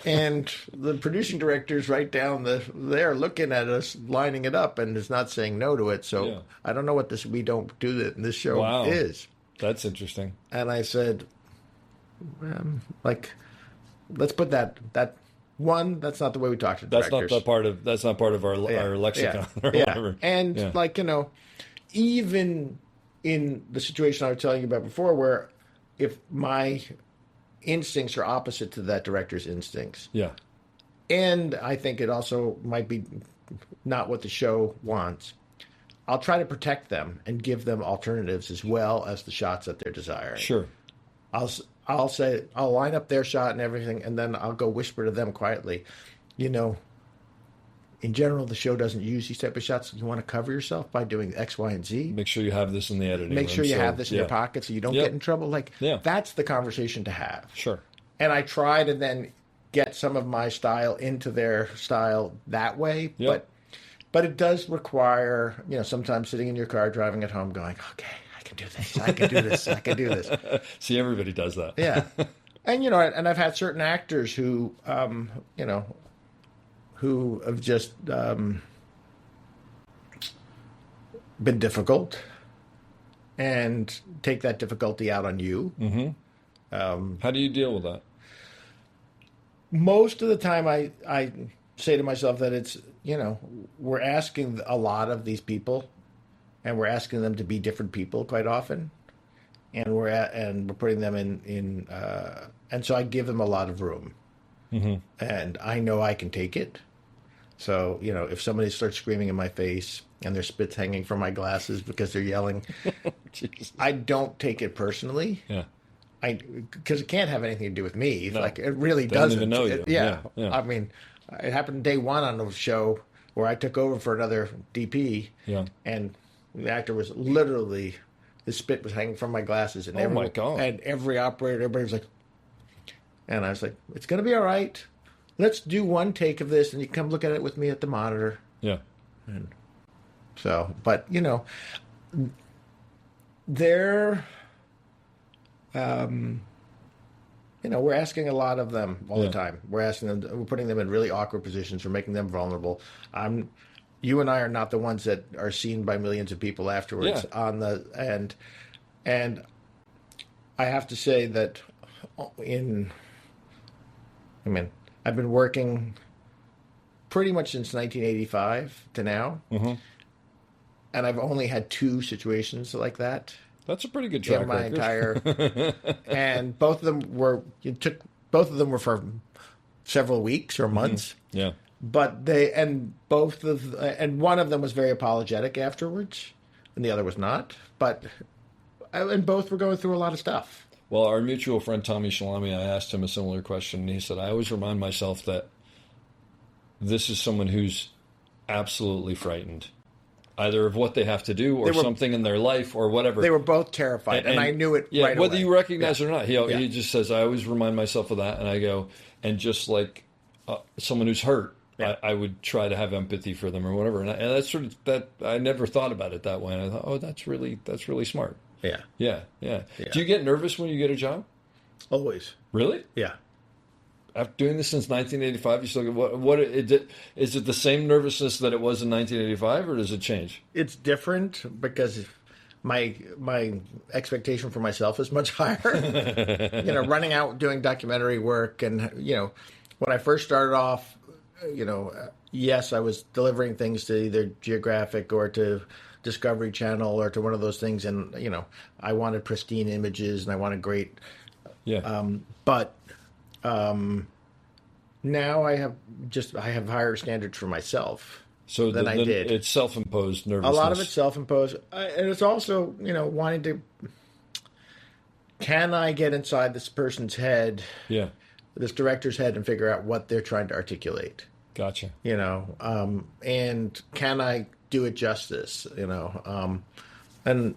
Speaker 5: And the producing director's right down there looking at us, lining it up, and is not saying no to it. So I don't know what this we don't do that in this show is.
Speaker 1: That's interesting.
Speaker 5: And I said, let's put that one. That's not the way we talk to directors.
Speaker 1: That's not part of our lexicon or whatever.
Speaker 5: And even in the situation I was telling you about before, where if my instincts are opposite to that director's instincts.
Speaker 1: Yeah.
Speaker 5: And I think it also might be not what the show wants. I'll try to protect them and give them alternatives as well as the shots that they're desiring.
Speaker 1: Sure.
Speaker 5: I'll say, I'll line up their shot and everything, and then I'll go whisper to them quietly, in general, the show doesn't use these type of shots. You want to cover yourself by doing X, Y, and Z.
Speaker 1: Make sure you have this in the editing
Speaker 5: Make sure you have this in your pocket so you don't get in trouble. That's the conversation to have.
Speaker 1: Sure.
Speaker 5: And I try to then get some of my style into their style that way.
Speaker 1: Yep.
Speaker 5: But it does require, sometimes sitting in your car, driving at home, going, okay, I can do this. I can do this. I can do this.
Speaker 1: See, everybody does that.
Speaker 5: Yeah. And, and I've had certain actors who, who have just been difficult and take that difficulty out on you.
Speaker 1: Mm-hmm. How do you deal with that?
Speaker 5: Most of the time I say to myself that it's, we're asking a lot of these people, and we're asking them to be different people quite often. And we're putting them in and so I give them a lot of room. Mm-hmm. And I know I can take it. So, if somebody starts screaming in my face and their spit's hanging from my glasses because they're yelling, I don't take it personally.
Speaker 1: Yeah.
Speaker 5: Because it can't have anything to do with me.
Speaker 1: No.
Speaker 5: Like, it really
Speaker 1: They don't
Speaker 5: doesn't.
Speaker 1: even know you.
Speaker 5: Yeah.
Speaker 1: Yeah.
Speaker 5: I mean, it happened day one on the show where I took over for another DP.
Speaker 1: Yeah.
Speaker 5: And the actor was literally, the spit was hanging from my glasses. And
Speaker 1: my God.
Speaker 5: And every operator, everybody was like, and I was like, it's going to be all right. Let's do one take of this, and you come look at it with me at the monitor.
Speaker 1: Yeah.
Speaker 5: And so, but, they're, we're asking a lot of them all the time. We're asking them, we're putting them in really awkward positions. We're making them vulnerable. You and I are not the ones that are seen by millions of people afterwards and I have to say that I've been working pretty much since 1985 to now, and I've only had 2 situations like that.
Speaker 1: That's a pretty good track
Speaker 5: in my
Speaker 1: record.
Speaker 5: entire, and both of them were for several weeks or months.
Speaker 1: Mm-hmm. Yeah,
Speaker 5: but one of them was very apologetic afterwards, and the other was not. And both were going through a lot of stuff.
Speaker 1: Well, our mutual friend Tommy Shalami, I asked him a similar question, and he said, I always remind myself that this is someone who's absolutely frightened, either of what they have to do or something in their life or whatever.
Speaker 5: They were both terrified, and I knew it right
Speaker 1: whether
Speaker 5: away.
Speaker 1: You recognize it or not. He just says, I always remind myself of that, and I go, and just like someone who's hurt, I would try to have empathy for them or whatever. And that's sort of that. I never thought about it that way, and I thought, oh, that's really smart. Yeah. Do you get nervous when you get a job?
Speaker 5: Always.
Speaker 1: Really?
Speaker 5: Yeah.
Speaker 1: After doing this since 1985, you still get what is it the same nervousness that it was in 1985, or does it change?
Speaker 5: It's different because my expectation for myself is much higher. Running out doing documentary work, and when I first started off, yes, I was delivering things to either Geographic or to Discovery Channel or to one of those things, and I wanted pristine images and I wanted great.
Speaker 1: Yeah.
Speaker 5: But now I have higher standards for myself.
Speaker 1: So
Speaker 5: than I did.
Speaker 1: It's self-imposed nervousness.
Speaker 5: A lot of it's self-imposed, and it's also wanting to. Can I get inside this person's head?
Speaker 1: Yeah.
Speaker 5: This director's head and figure out what they're trying to articulate.
Speaker 1: Gotcha.
Speaker 5: And can I do it justice? And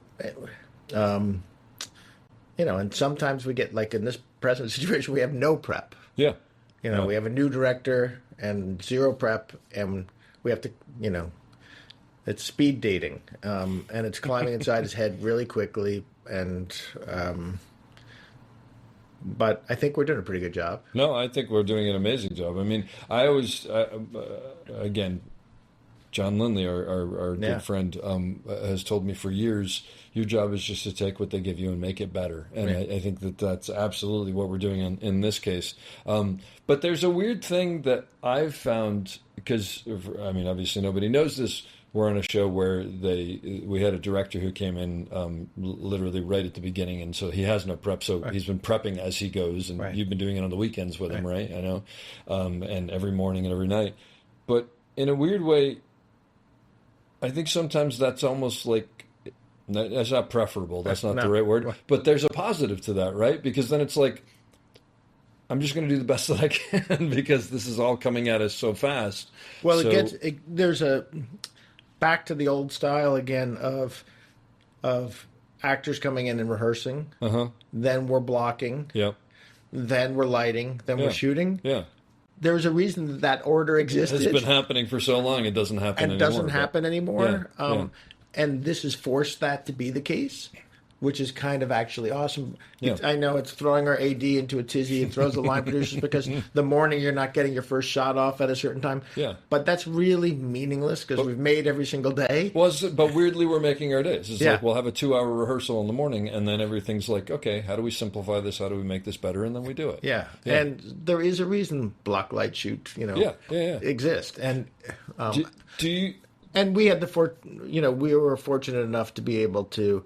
Speaker 5: sometimes we get, like in this present situation, we have no prep.
Speaker 1: Yeah.
Speaker 5: We have a new director and zero prep, and we have to, it's speed dating, and it's climbing inside his head really quickly, and but I think we're doing a pretty good job.
Speaker 1: No, I think we're doing an amazing job. I mean, I always, again, John Lindley, our good friend, has told me for years, your job is just to take what they give you and make it better. And I think that's absolutely what we're doing in this case. But there's a weird thing that I've found, because, I mean, obviously nobody knows this. We're on a show where we had a director who came in literally right at the beginning, and so he has no prep. So he's been prepping as he goes, and you've been doing it on the weekends with him, right? I know, and every morning and every night. But in a weird way, I think sometimes that's almost like, that's not preferable. That's not the right word. But there's a positive to that, right? Because then it's like, I'm just going to do the best that I can because this is all coming at us so fast.
Speaker 5: Well, there's a back to the old style again of actors coming in and rehearsing. Then we're blocking.
Speaker 1: Yep.
Speaker 5: Then we're lighting. Then we're shooting.
Speaker 1: Yeah.
Speaker 5: There's a reason that order existed.
Speaker 1: It's been happening for so long, it doesn't happen anymore.
Speaker 5: And it doesn't happen anymore.
Speaker 1: Yeah.
Speaker 5: And this has forced that to be the case, which is kind of actually awesome.
Speaker 1: Yeah.
Speaker 5: I know it's throwing our AD into a tizzy and throws the line producers because the morning you're not getting your first shot off at a certain time.
Speaker 1: Yeah.
Speaker 5: But that's really meaningless because we've made every single day.
Speaker 1: But weirdly, we're making our days. It's like we'll have a 2-hour rehearsal in the morning, and then everything's like, okay, how do we simplify this? How do we make this better? And then we do it.
Speaker 5: Yeah. And there is a reason block, light, shoot, exist. And
Speaker 1: do you?
Speaker 5: And we had we were fortunate enough to be able to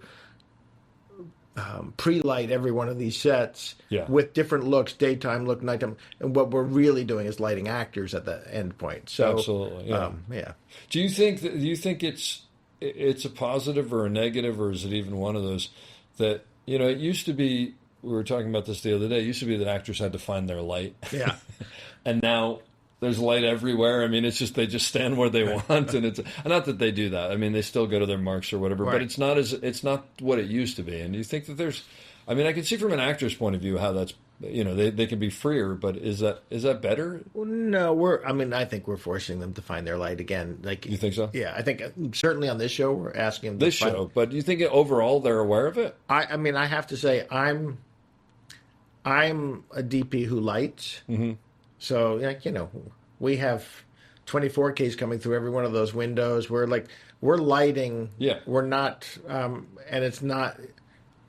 Speaker 5: pre-light every one of these sets with different looks, daytime look, nighttime. And what we're really doing is lighting actors at the end point. So,
Speaker 1: absolutely, yeah. Do you think it's a positive or a negative, or is it even one of those that, it used to be, we were talking about this the other day, it used to be that actors had to find their light. Yeah. And now there's light everywhere. I mean, it's just, they just stand where they want, and it's not that they do that. I mean, they still go to their marks or whatever, but it's not what it used to be. And you think that I mean, I can see from an actor's point of view how that's, they can be freer, but is that better?
Speaker 5: Well, no, I think we're forcing them to find their light again. Like, you
Speaker 1: think so?
Speaker 5: Yeah, I think certainly on this show we're asking them
Speaker 1: but do you think overall they're aware of it?
Speaker 5: I mean, I have to say I'm a DP who lights. Mm-hmm. So, we have 24Ks coming through every one of those windows. We're lighting. Yeah. We're not, and it's not,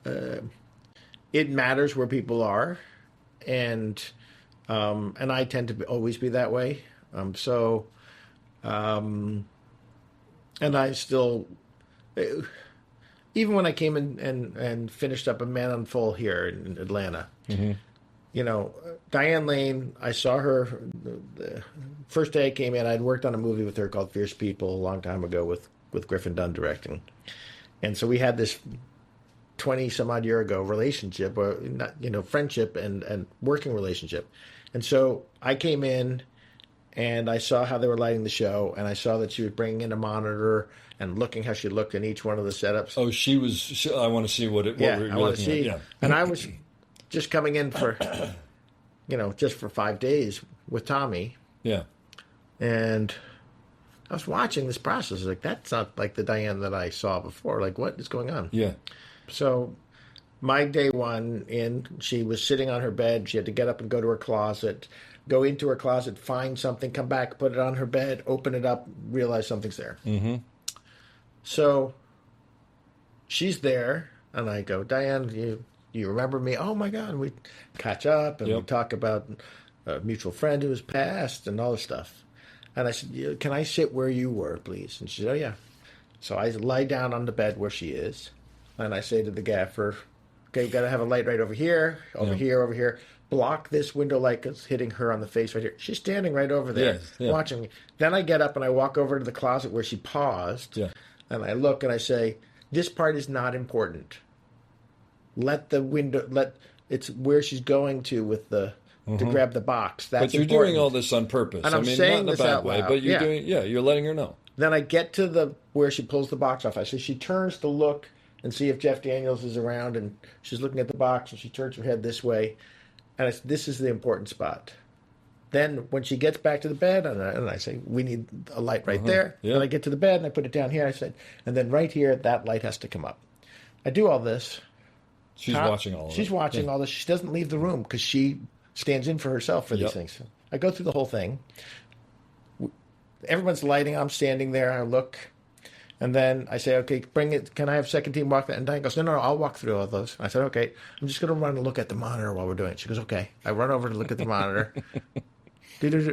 Speaker 5: it matters where people are. And I tend to always be that way. And I still, even when I came in and finished up A Man on Full here in Atlanta, mm-hmm. Diane Lane, I saw her the first day I came in. I'd worked on a movie with her called Fierce People a long time ago with Griffin Dunn directing. And so we had this 20-some-odd year ago relationship, or friendship and working relationship. And so I came in and I saw how they were lighting the show, and I saw that she was bringing in a monitor and looking how she looked in each one of the setups.
Speaker 1: Oh, I want to see what we're looking at. Yeah.
Speaker 5: And I was just coming in for, just for 5 days with Tommy. Yeah. And I was watching this process. Like, that's not like the Diane that I saw before. Like, what is going on? Yeah. So my day one in, she was sitting on her bed. She had to get up and go to her closet, go into her closet, find something, come back, put it on her bed, open it up, realize something's there. Mm-hmm. So she's there, and I go, Diane, you remember me? Oh my God! And we catch up and we talk about a mutual friend who has passed and all this stuff. And I said, can I sit where you were, please? And she said, oh yeah. So I lie down on the bed where she is, and I say to the gaffer, okay, we've got to have a light right over here, over here. Block this window light that's hitting her on the face right here. She's standing right over there watching me. Then I get up and I walk over to the closet where she paused, and I look and I say, this part is not important. It's where she's going to with the to grab the box. That's
Speaker 1: but you're
Speaker 5: important.
Speaker 1: doing all this on purpose.
Speaker 5: And I'm
Speaker 1: not
Speaker 5: saying
Speaker 1: in a
Speaker 5: this
Speaker 1: bad
Speaker 5: out
Speaker 1: way,
Speaker 5: loud.
Speaker 1: but you're letting her know.
Speaker 5: Then I get to where she pulls the box off. I say she turns to look and see if Jeff Daniels is around, and she's looking at the box, and she turns her head this way, and I say, this is the important spot. Then when she gets back to the bed, and I say, we need a light right there.
Speaker 1: Yeah.
Speaker 5: Then I get to the bed, and I put it down here. I said, and then right here, that light has to come up. I do all this.
Speaker 1: She's watching all of it.
Speaker 5: She's watching all this. She doesn't leave the room because she stands in for herself for these things. I go through the whole thing. Everyone's lighting. I'm standing there. I look. And then I say, okay, bring it. Can I have second team walk that? And Diane goes, no, I'll walk through all those. I said, okay, I'm just going to run and look at the monitor while we're doing it. She goes, okay. I run over to look at the monitor.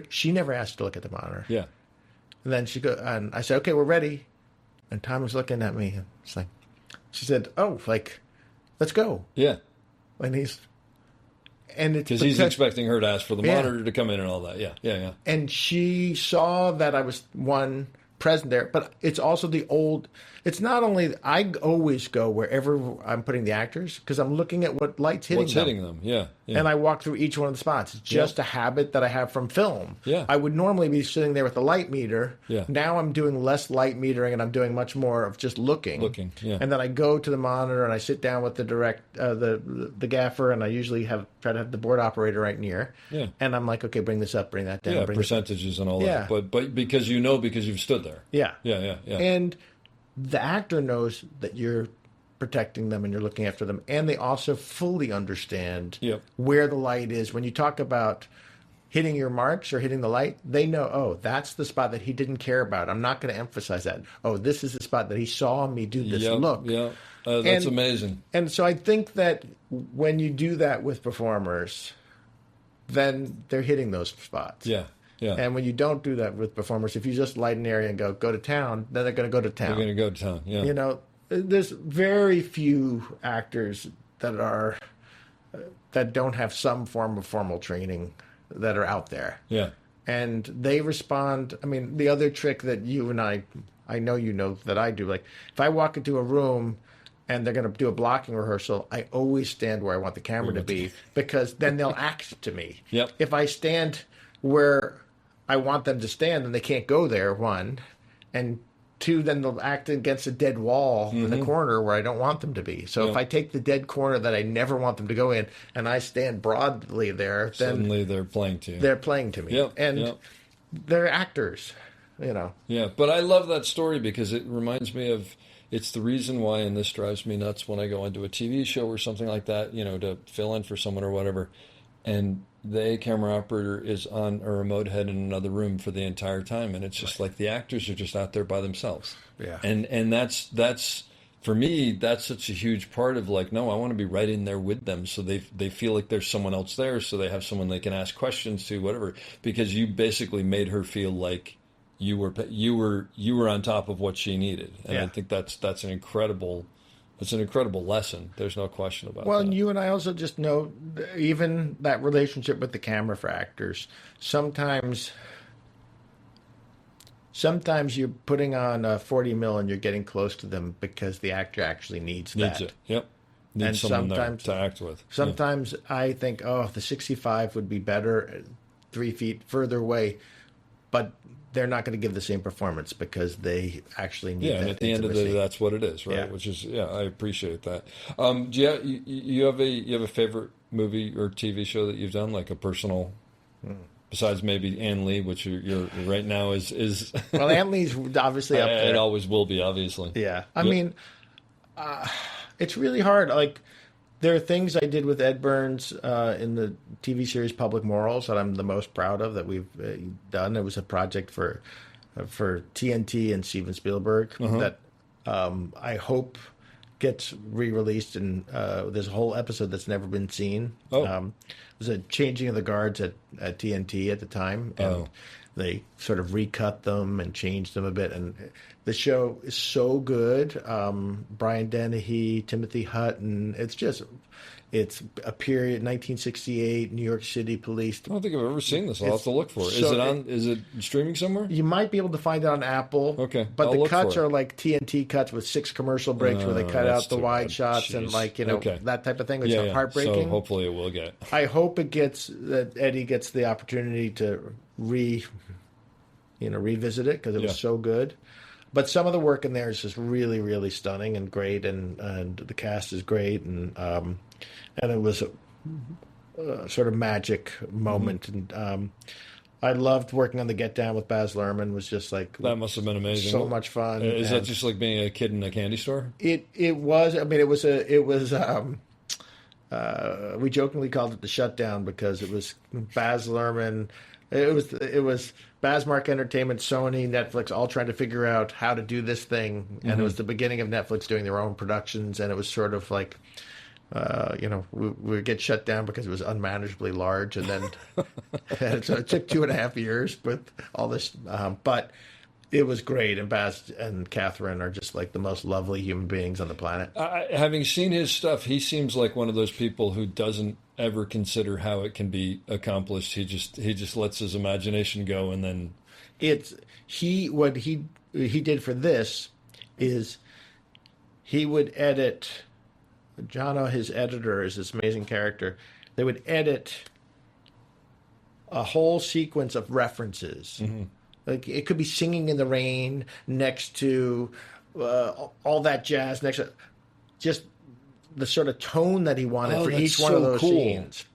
Speaker 5: She never asked to look at the monitor.
Speaker 1: Yeah.
Speaker 5: And then and I said, okay, we're ready. And Tom was looking at me. It's like, she said, oh, let's go.
Speaker 1: Yeah.
Speaker 5: And it's
Speaker 1: because he's expecting her to ask for the monitor to come in and all that. Yeah.
Speaker 5: And she saw that I was present there, but it's also it's not only, I always go wherever I'm putting the actors because I'm looking at what light's hitting them.
Speaker 1: Yeah.
Speaker 5: And I walk through each one of the spots. It's just a habit that I have from film.
Speaker 1: Yeah.
Speaker 5: I would normally be sitting there with the light meter.
Speaker 1: Yeah.
Speaker 5: Now I'm doing less light metering and I'm doing much more of just looking. And then I go to the monitor and I sit down with the gaffer, and I usually try to have the board operator right near.
Speaker 1: Yeah.
Speaker 5: And I'm like, okay, bring this up, bring that down.
Speaker 1: Yeah, percentages and all that. But because because you've stood there.
Speaker 5: Yeah.
Speaker 1: Yeah.
Speaker 5: And the actor knows that you're protecting them and you're looking after them, and they also fully understand where the light is. When you talk about hitting your marks or hitting the light, they know, oh, that's the spot that he didn't care about. I'm not going to emphasize that. Oh, this is the spot that he saw me do this look.
Speaker 1: Yeah, that's amazing.
Speaker 5: And so I think that when you do that with performers, then they're hitting those spots.
Speaker 1: Yeah.
Speaker 5: And when you don't do that with performers, if you just light an area and go to town, then they're going to go to town.
Speaker 1: They're going to go to town, yeah.
Speaker 5: There's very few actors that don't have some form of formal training that are out there.
Speaker 1: Yeah.
Speaker 5: And they respond. I mean, the other trick that you and I know that I do, like if I walk into a room and they're going to do a blocking rehearsal, I always stand where I want the camera to be, because then they'll act to me.
Speaker 1: Yep.
Speaker 5: If I stand where I want them to stand, then they can't go there, one. And two, then they'll act against a dead wall in the corner where I don't want them to be. So if I take the dead corner that I never want them to go in and I stand broadly there, then
Speaker 1: suddenly they're playing to you.
Speaker 5: They're playing to me.
Speaker 1: Yep.
Speaker 5: They're actors,
Speaker 1: Yeah, but I love that story because it reminds me of, it's the reason why, and this drives me nuts when I go into a TV show or something like that, to fill in for someone or whatever, and the camera operator is on a remote head in another room for the entire time, and it's just like the actors are just out there by themselves.
Speaker 5: Yeah.
Speaker 1: And that's for me, that's such a huge part of no, I want to be right in there with them, so they feel like there's someone else there, so they have someone they can ask questions to, whatever, because you basically made her feel like you were on top of what she needed, and I think that's an incredible. It's an incredible lesson. There's no question about that.
Speaker 5: Well, and you and I also just know, even that relationship with the camera for actors, sometimes you're putting on a 40 mil and you're getting close to them because the actor actually needs that.
Speaker 1: Needs it, yep. Needs someone there to act with.
Speaker 5: Sometimes I think, the 65 would be better 3 feet further away, but they're not going to give the same performance because they actually need that
Speaker 1: and at the end of the day, that's what it is, right?
Speaker 5: Yeah.
Speaker 1: Which is, I appreciate that. Do you have a favorite movie or TV show that you've done, like a personal, besides maybe Ann Lee, which you're right now is
Speaker 5: well, Ann Lee's obviously up there.
Speaker 1: It always will be, obviously.
Speaker 5: Yeah, I mean, it's really hard. Like, there are things I did with Ed Burns in the TV series Public Morals that I'm the most proud of that we've done. It was a project for TNT and Steven Spielberg that I hope gets re-released, and there's a whole episode that's never been seen.
Speaker 1: Oh.
Speaker 5: It was a changing of the guards at TNT at the time, and they sort of recut them and changed them a bit. And the show is so good. Brian Dennehy, Timothy Hutton. It's a period, 1968, New York City police.
Speaker 1: I don't think I've ever seen this. I'll have to look for it. Is it streaming somewhere?
Speaker 5: You might be able to find it on Apple.
Speaker 1: Okay.
Speaker 5: But
Speaker 1: I'll
Speaker 5: the
Speaker 1: look
Speaker 5: cuts
Speaker 1: for it.
Speaker 5: are like TNT cuts with 6 commercial breaks where they cut
Speaker 1: that's
Speaker 5: out the
Speaker 1: too
Speaker 5: wide
Speaker 1: bad.
Speaker 5: shots and
Speaker 1: Jeez. Okay.
Speaker 5: that type of thing, which is heartbreaking.
Speaker 1: So hopefully it will get.
Speaker 5: I hope that Eddie gets the opportunity to revisit it because it was so good. But some of the work in there is just really, really stunning and great, and the cast is great, and it was a sort of magic moment, and I loved working on the Get Down with Baz Luhrmann. Was just like
Speaker 1: That must have been amazing.
Speaker 5: so much fun.
Speaker 1: Is that just like being a kid in a candy store?
Speaker 5: It was. I mean, it was. We jokingly called it the shutdown because it was Baz Luhrmann. It was Bazmark Entertainment, Sony, Netflix, all trying to figure out how to do this thing, and it was the beginning of Netflix doing their own productions, and it was sort of like, we would get shut down because it was unmanageably large, and then so it took 2.5 years with all this, but it was great, and Baz and Catherine are just like the most lovely human beings on the planet.
Speaker 1: Having seen his stuff, he seems like one of those people who doesn't ever consider how it can be accomplished. He just lets his imagination go, and then
Speaker 5: what he did for this is he would edit. Jono, his editor, is this amazing character. They would edit a whole sequence of references. Mm-hmm. Like it could be Singing in the Rain next to all that jazz next to just the sort of tone that he wanted for each one of those scenes.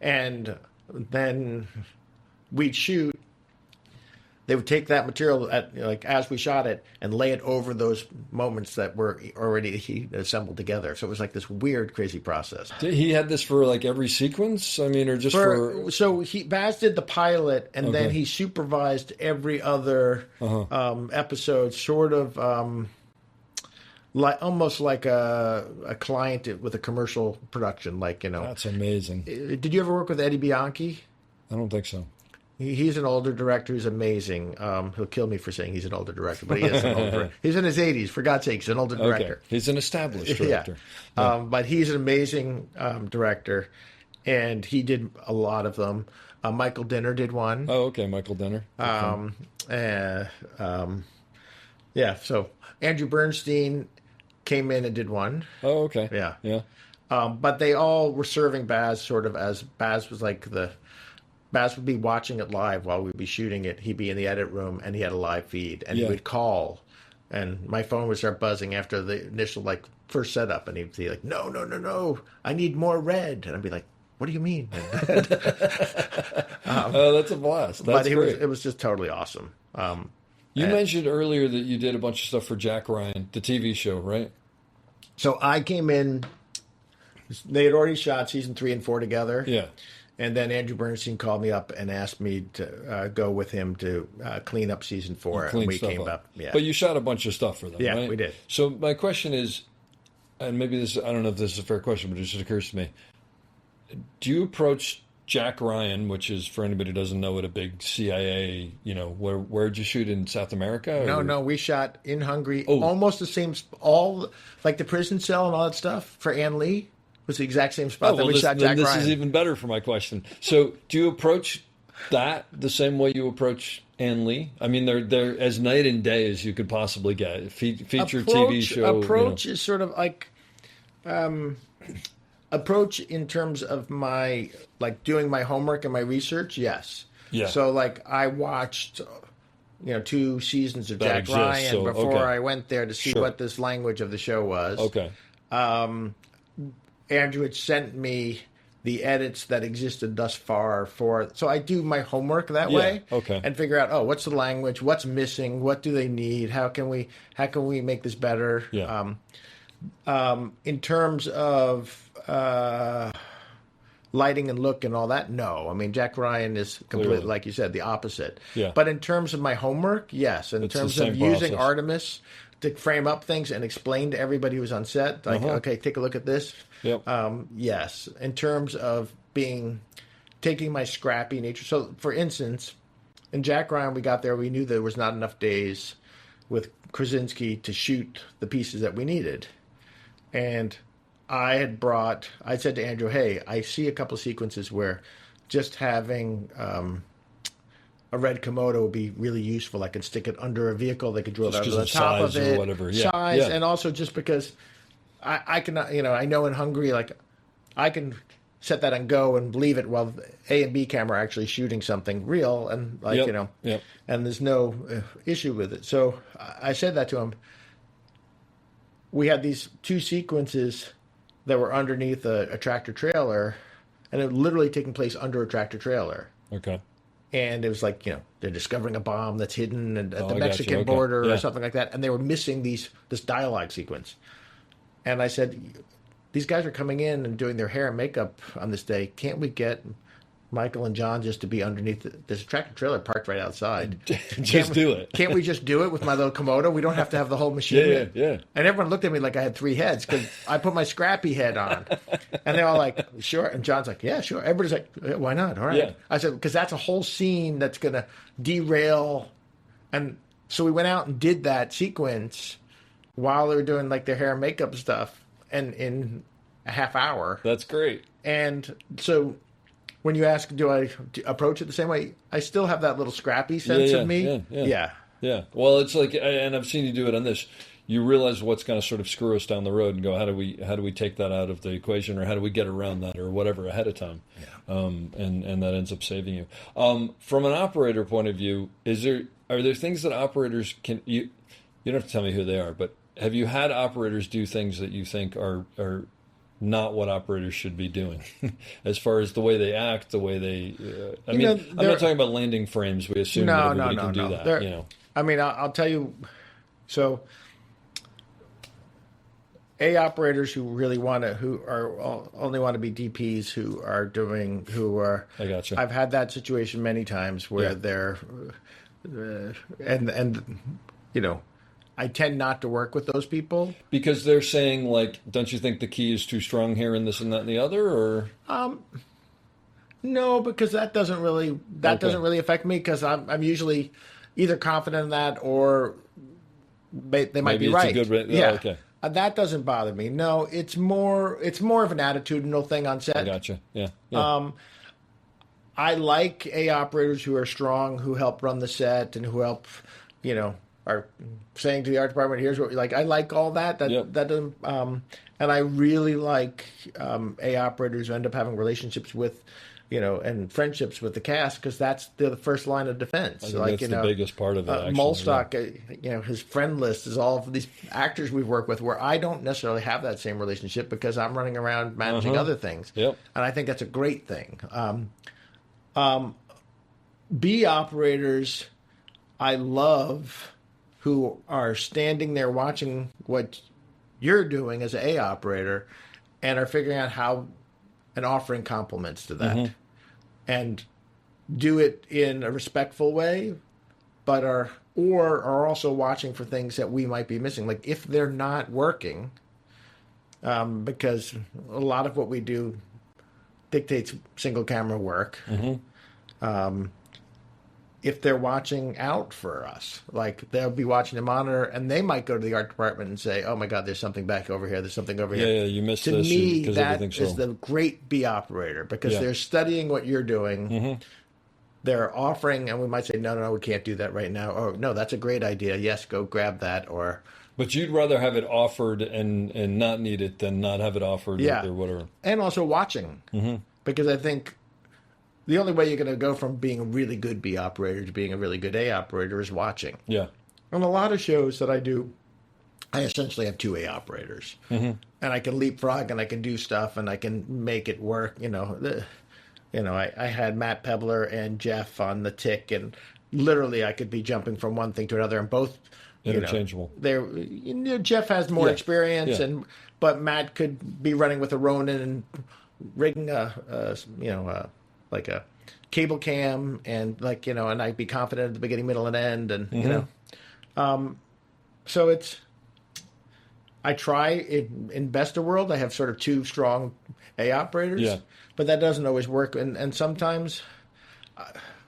Speaker 5: And then we'd shoot. They would take that material as we shot it and lay it over those moments that were already assembled together. So it was like this weird, crazy process.
Speaker 1: He had this for like every sequence? I mean, or just for...
Speaker 5: So Baz did the pilot, and then he supervised every other episode, sort of almost like a client with a commercial production.
Speaker 1: That's amazing.
Speaker 5: Did you ever work with Eddie Bianchi?
Speaker 1: I don't think so.
Speaker 5: He's an older director who's amazing. He'll kill me for saying he's an older director, but he is an older director. He's in his 80s. For God's sake, he's an older director.
Speaker 1: Okay. He's an established director.
Speaker 5: Yeah. But he's an amazing director, and he did a lot of them. Michael Dinner did one.
Speaker 1: Oh, okay, Michael Dinner.
Speaker 5: So Andrew Bernstein came in and did one.
Speaker 1: Oh, okay.
Speaker 5: Yeah. But they all were serving Baz sort of as Baz was like Baz would be watching it live while we'd be shooting it. He'd be in the edit room, and he had a live feed, and he would call, and my phone would start buzzing after the initial first setup, and he'd be like, "No, I need more red," and I'd be like, "What do you mean?"
Speaker 1: Oh, that's a blast. That's great.
Speaker 5: It was just totally awesome.
Speaker 1: You mentioned earlier that you did a bunch of stuff for Jack Ryan, the TV show, right?
Speaker 5: So I came in. They had already shot season 3 and 4 together.
Speaker 1: Yeah.
Speaker 5: And then Andrew Bernstein called me up and asked me to go with him to clean up season 4. And we came up. Yeah.
Speaker 1: But you shot a bunch of stuff for them,
Speaker 5: yeah,
Speaker 1: right?
Speaker 5: we did.
Speaker 1: So my question is, and maybe I don't know if this is a fair question, but it just occurs to me. Do you approach Jack Ryan, which is, for anybody who doesn't know it, a big CIA, where'd you shoot in South America?
Speaker 5: No, we shot in Hungary. Almost the same, all like the prison cell and all that stuff for Ann Lee. Was the exact same spot that we shot Jack Ryan.
Speaker 1: This is even better for my question. So, do you approach that the same way you approach Ann Lee? I mean, they're as night and day as you could possibly get. Feature TV show.
Speaker 5: Approach is sort of like approach in terms of my doing my homework and my research. Yes.
Speaker 1: Yeah.
Speaker 5: So I watched 2 seasons of Jack Ryan before I went there to see what this language of the show was.
Speaker 1: Okay.
Speaker 5: Andrew had sent me the edits that existed thus far so I do my homework that way, and figure out what's the language, what's missing, what do they need, how can we make this better. In terms of lighting and look and all that, no. I mean, Jack Ryan is completely, like you said, the opposite.
Speaker 1: Yeah.
Speaker 5: But in terms of my homework, yes. In terms of using Artemis to frame up things and explain to everybody who was on set, like, okay, take a look at this.
Speaker 1: Yep.
Speaker 5: Yes, in terms of taking my scrappy nature. So, for instance, in Jack Ryan, we got there, we knew there was not enough days with Krasinski to shoot the pieces that we needed. And I said to Andrew, hey, I see a couple of sequences where just having a red Komodo would be really useful. I could stick it under a vehicle. They could drill down to the top of it.
Speaker 1: Or whatever. Yeah.
Speaker 5: Size.
Speaker 1: Yeah.
Speaker 5: And also just because I can, I know in Hungary, like, I can set that and go and leave it while the A and B camera are actually shooting something real. And, like, and there's no issue with it. So I said that to him. We had these two sequences that were underneath a tractor trailer, and it literally taking place under a tractor trailer.
Speaker 1: Okay.
Speaker 5: And it was like, they're discovering a bomb that's hidden at the
Speaker 1: I
Speaker 5: Mexican
Speaker 1: got you. Okay.
Speaker 5: border
Speaker 1: Yeah.
Speaker 5: or something like that. And they were missing this dialogue sequence. And I said, these guys are coming in and doing their hair and makeup on this day. Can't we get Michael and John just to be underneath this tractor trailer parked right outside?
Speaker 1: Do it.
Speaker 5: Can't we just do it with my little Komodo? We don't have to have the whole machine.
Speaker 1: Yeah.
Speaker 5: And everyone looked at me like I had three heads because I put my scrappy head on. And they're all like, sure. And John's like, yeah, sure. Everybody's like, yeah, why not? All right.
Speaker 1: Yeah.
Speaker 5: I said, because that's a whole scene that's going to derail. And so we went out and did that sequence while they were doing like their hair and makeup stuff and in a half hour.
Speaker 1: That's great.
Speaker 5: And so when you ask, do I approach it the same way? I still have that little scrappy sense of me.
Speaker 1: Yeah. Well, it's like, and I've seen you do it on this. You realize what's going to sort of screw us down the road, and go, how do we take that out of the equation, or how do we get around that, or whatever ahead of time? Yeah. And that ends up saving you. From an operator point of view, are there things that operators can you don't have to tell me who they are, but have you had operators do things that you think are not what operators should be doing, as far as the way they act, the way they? I'm not talking about landing frames. We assume that everybody can do that.
Speaker 5: I mean, I'll tell you. So, operators who really only want to be DPs I gotcha. I've had that situation many times where they're, I tend not to work with those people
Speaker 1: because they're saying, like, don't you think the key is too strong here and this and that and the other, or?
Speaker 5: No, because that doesn't really affect me, because I'm usually either confident in that or they might be right.
Speaker 1: Okay.
Speaker 5: That doesn't bother me. No, it's more of an attitudinal thing on set.
Speaker 1: I gotcha. Yeah.
Speaker 5: I like operators who are strong, who help run the set, and who help, are saying to the art department, "Here's what we like." I like all that. That doesn't. And I really like operators who end up having relationships with, and friendships with the cast, because that's the first line of defense.
Speaker 1: That's the biggest part of it. Actually,
Speaker 5: Molstock, his friend list is all of these actors we've worked with, where I don't necessarily have that same relationship because I'm running around managing other things.
Speaker 1: Yep.
Speaker 5: And I think that's a great thing. B operators, I love, who are standing there watching what you're doing as an A operator and are figuring out how and offering compliments to that. And do it in a respectful way, but are also watching for things that we might be missing. Like if they're not working, because a lot of what we do dictates single camera work. If they're watching out for us, like they'll be watching the monitor and they might go to the art department and say, "Oh my God, there's something back over here. There's something over here."
Speaker 1: Yeah, you missed
Speaker 5: this. To me, that is
Speaker 1: so.
Speaker 5: the great B operator, because they're studying what you're doing. They're offering, and we might say, no, we can't do that right now. Or no, that's a great idea. Yes, go grab that. Or,
Speaker 1: but you'd rather have it offered and not need it than not have it offered or whatever.
Speaker 5: And also watching, because I think the only way you're going to go from being a really good B operator to being a really good A operator is watching.
Speaker 1: Yeah.
Speaker 5: On a lot of shows that I do, I essentially have two A operators. And I can leapfrog and I can do stuff and I can make it work. I had Matt Pebler and Jeff on the Tick, and literally I could be jumping from one thing to another, and both
Speaker 1: interchangeable.
Speaker 5: Jeff has more experience, but Matt could be running with a Ronin and rigging like a cable cam, and and I'd be confident at the beginning, middle, and end, and so I try in Besta World. I have sort of two strong A operators,
Speaker 1: Yeah.
Speaker 5: but that doesn't always work. And sometimes,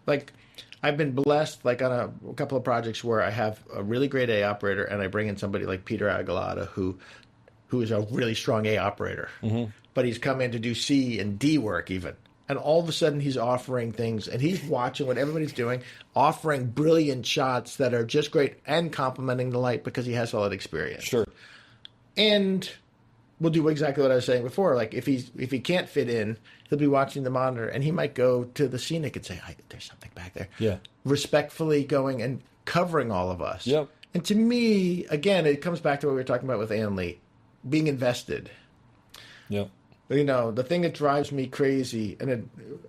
Speaker 5: like I've been blessed, like on a couple of projects where I have a really great A operator, and I bring in somebody like Peter Aguilada who is a really strong A operator, but he's come in to do C and D work even. And all of a sudden he's offering things and he's watching what everybody's doing, offering brilliant shots that are just great and complimenting the light because he has all that experience.
Speaker 1: Sure.
Speaker 5: And we'll do exactly what I was saying before. Like if he can't fit in, he'll be watching the monitor and he might go to the scenic and say, there's something back there.
Speaker 1: Yeah.
Speaker 5: Respectfully going and covering all of us.
Speaker 1: Yep.
Speaker 5: And to me, again, it comes back to what we were talking about with Ann Lee, being invested.
Speaker 1: Yep.
Speaker 5: The thing that drives me crazy, and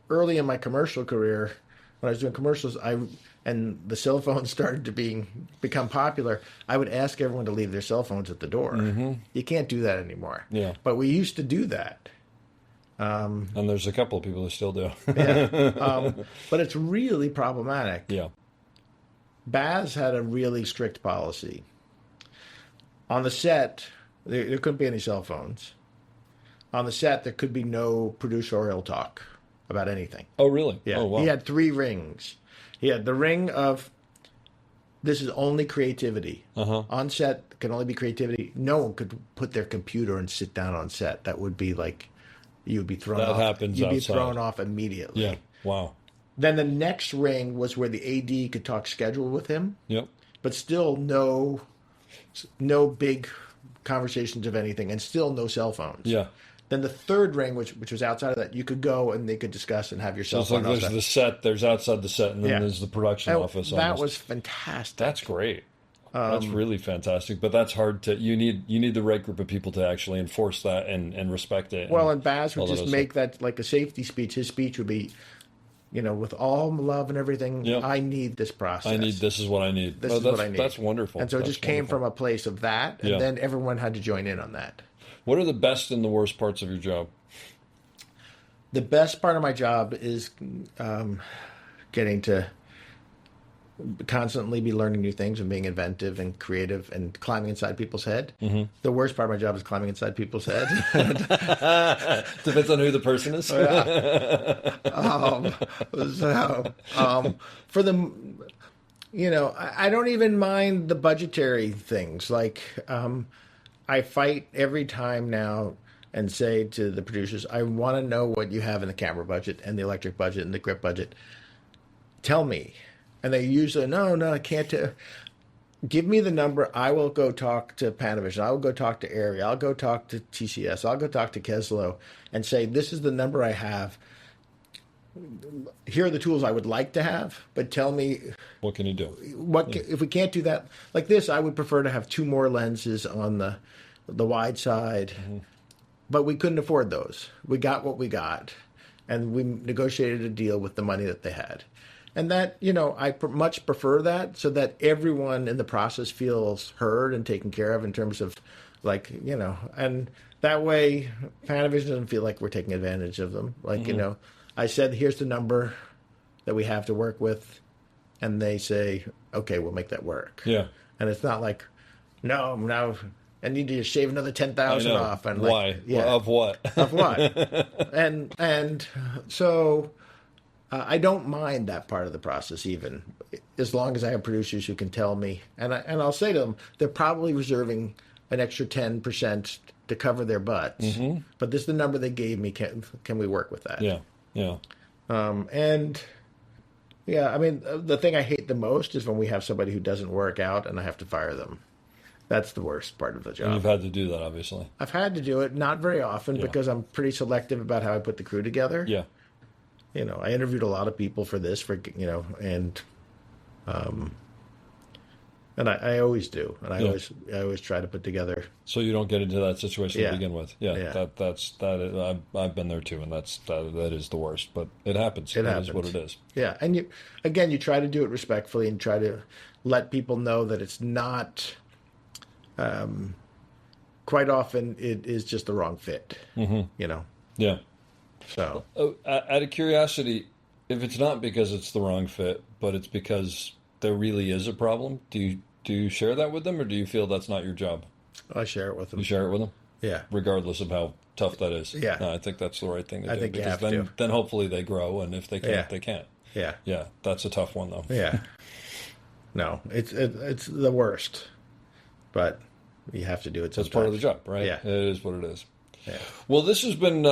Speaker 5: early in my commercial career, when I was doing commercials, and the cell phones started to become popular, I would ask everyone to leave their cell phones at the door. You can't do that anymore.
Speaker 1: Yeah.
Speaker 5: But we used to do that.
Speaker 1: And there's a couple of people who still do.
Speaker 5: Yeah. But it's really problematic.
Speaker 1: Yeah.
Speaker 5: Baz had a really strict policy. On the set, there couldn't be any cell phones. On the set, there could be no producerial talk about anything.
Speaker 1: Oh, really?
Speaker 5: Yeah.
Speaker 1: Oh, wow.
Speaker 5: He had 3 rings. He had the ring of, this is only creativity. On set, can only be creativity. No one could put their computer and sit down on set. That would be like, you would be thrown
Speaker 1: That
Speaker 5: off.
Speaker 1: happens
Speaker 5: You'd be
Speaker 1: outside.
Speaker 5: thrown off immediately.
Speaker 1: Yeah. Wow.
Speaker 5: Then the next ring was where the AD could talk schedule with him,
Speaker 1: Yep.
Speaker 5: but still no big conversations of anything, and still no cell phones.
Speaker 1: Yeah.
Speaker 5: Then the third ring, which was outside of that, you could go and they could discuss and have your
Speaker 1: So
Speaker 5: cell
Speaker 1: it's like
Speaker 5: phone
Speaker 1: there's
Speaker 5: outside.
Speaker 1: the set, there's outside the set, and then
Speaker 5: Yeah.
Speaker 1: there's the production
Speaker 5: And
Speaker 1: office.
Speaker 5: that
Speaker 1: almost.
Speaker 5: was fantastic.
Speaker 1: That's great. That's really fantastic. But that's hard to. You need the right group of people to actually enforce that and respect it.
Speaker 5: Well, and Baz would
Speaker 1: all that
Speaker 5: just
Speaker 1: other
Speaker 5: make that like a safety speech. His speech would be, with all love and everything,
Speaker 1: Yep.
Speaker 5: I need this process.
Speaker 1: This is what I need.
Speaker 5: This
Speaker 1: Oh,
Speaker 5: is
Speaker 1: that's,
Speaker 5: what I need.
Speaker 1: That's wonderful.
Speaker 5: And so it
Speaker 1: That's
Speaker 5: just came
Speaker 1: wonderful.
Speaker 5: from a place of that, and
Speaker 1: Yeah.
Speaker 5: then everyone had to join in on that.
Speaker 1: What are the best and the worst parts of your job?
Speaker 5: The best part of my job is getting to constantly be learning new things and being inventive and creative and climbing inside people's head. The worst part of my job is climbing inside people's head.
Speaker 1: Depends on who the person is.
Speaker 5: For the, I don't even mind the budgetary things. Like, I fight every time now and say to the producers, I want to know what you have in the camera budget and the electric budget and the grip budget. Tell me. And they usually, no, I can't. Give me the number. I will go talk to Panavision. I will go talk to Arri. I'll go talk to TCS. I'll go talk to Keslow and say, this is the number I have. Here are the tools I would like to have, but tell me
Speaker 1: What can you do?
Speaker 5: if we can't do that like this. I would prefer to have 2 more lenses on the wide side, but we couldn't afford those. We got what we got, and we negotiated a deal with the money that they had. And that, I much prefer that, so that everyone in the process feels heard and taken care of in terms of, and that way Panavision doesn't feel like we're taking advantage of them. I said, here's the number that we have to work with, and they say, okay, we'll make that work.
Speaker 1: Yeah.
Speaker 5: And it's not like, no, now I need to shave another 10,000 off. And
Speaker 1: why? Well, of what?
Speaker 5: Of what? And so I don't mind that part of the process, even as long as I have producers who can tell me, and I'll say to them, they're probably reserving an extra 10% to cover their butts, but this is the number they gave me. Can we work with that?
Speaker 1: Yeah. Yeah.
Speaker 5: And yeah, I mean, the thing I hate the most is when we have somebody who doesn't work out and I have to fire them. That's the worst part of the job.
Speaker 1: And you've had to do that, obviously.
Speaker 5: I've had to do it, not very often,
Speaker 1: Yeah.
Speaker 5: because I'm pretty selective about how I put the crew together.
Speaker 1: Yeah.
Speaker 5: I interviewed a lot of people for this, and I always do, and I always try to put together.
Speaker 1: So you don't get into that situation
Speaker 5: Yeah.
Speaker 1: to begin with. Yeah.
Speaker 5: Yeah.
Speaker 1: I've been there too, and that is the worst. But it happens.
Speaker 5: It
Speaker 1: It
Speaker 5: happens.
Speaker 1: is what it is.
Speaker 5: Yeah, and you try to do it respectfully and try to let people know that it's not. Quite often, it is just the wrong fit.
Speaker 1: Yeah.
Speaker 5: So
Speaker 1: Out of curiosity, if it's not because it's the wrong fit, but it's because there really is a problem, do you share that with them, or do you feel that's not your job?
Speaker 5: I share it with them.
Speaker 1: You share it with them?
Speaker 5: Yeah.
Speaker 1: Regardless of how tough that is.
Speaker 5: Yeah.
Speaker 1: No, I think that's the right thing to do.
Speaker 5: I think you
Speaker 1: because
Speaker 5: have to.
Speaker 1: then hopefully they grow, and if they can't,
Speaker 5: Yeah.
Speaker 1: they can't.
Speaker 5: Yeah.
Speaker 1: Yeah, that's a tough one, though.
Speaker 5: Yeah. No, it's the worst, but you have to do it sometimes.
Speaker 1: It's part of the job, right?
Speaker 5: Yeah.
Speaker 1: It is what it is.
Speaker 5: Yeah.
Speaker 1: Well, this has been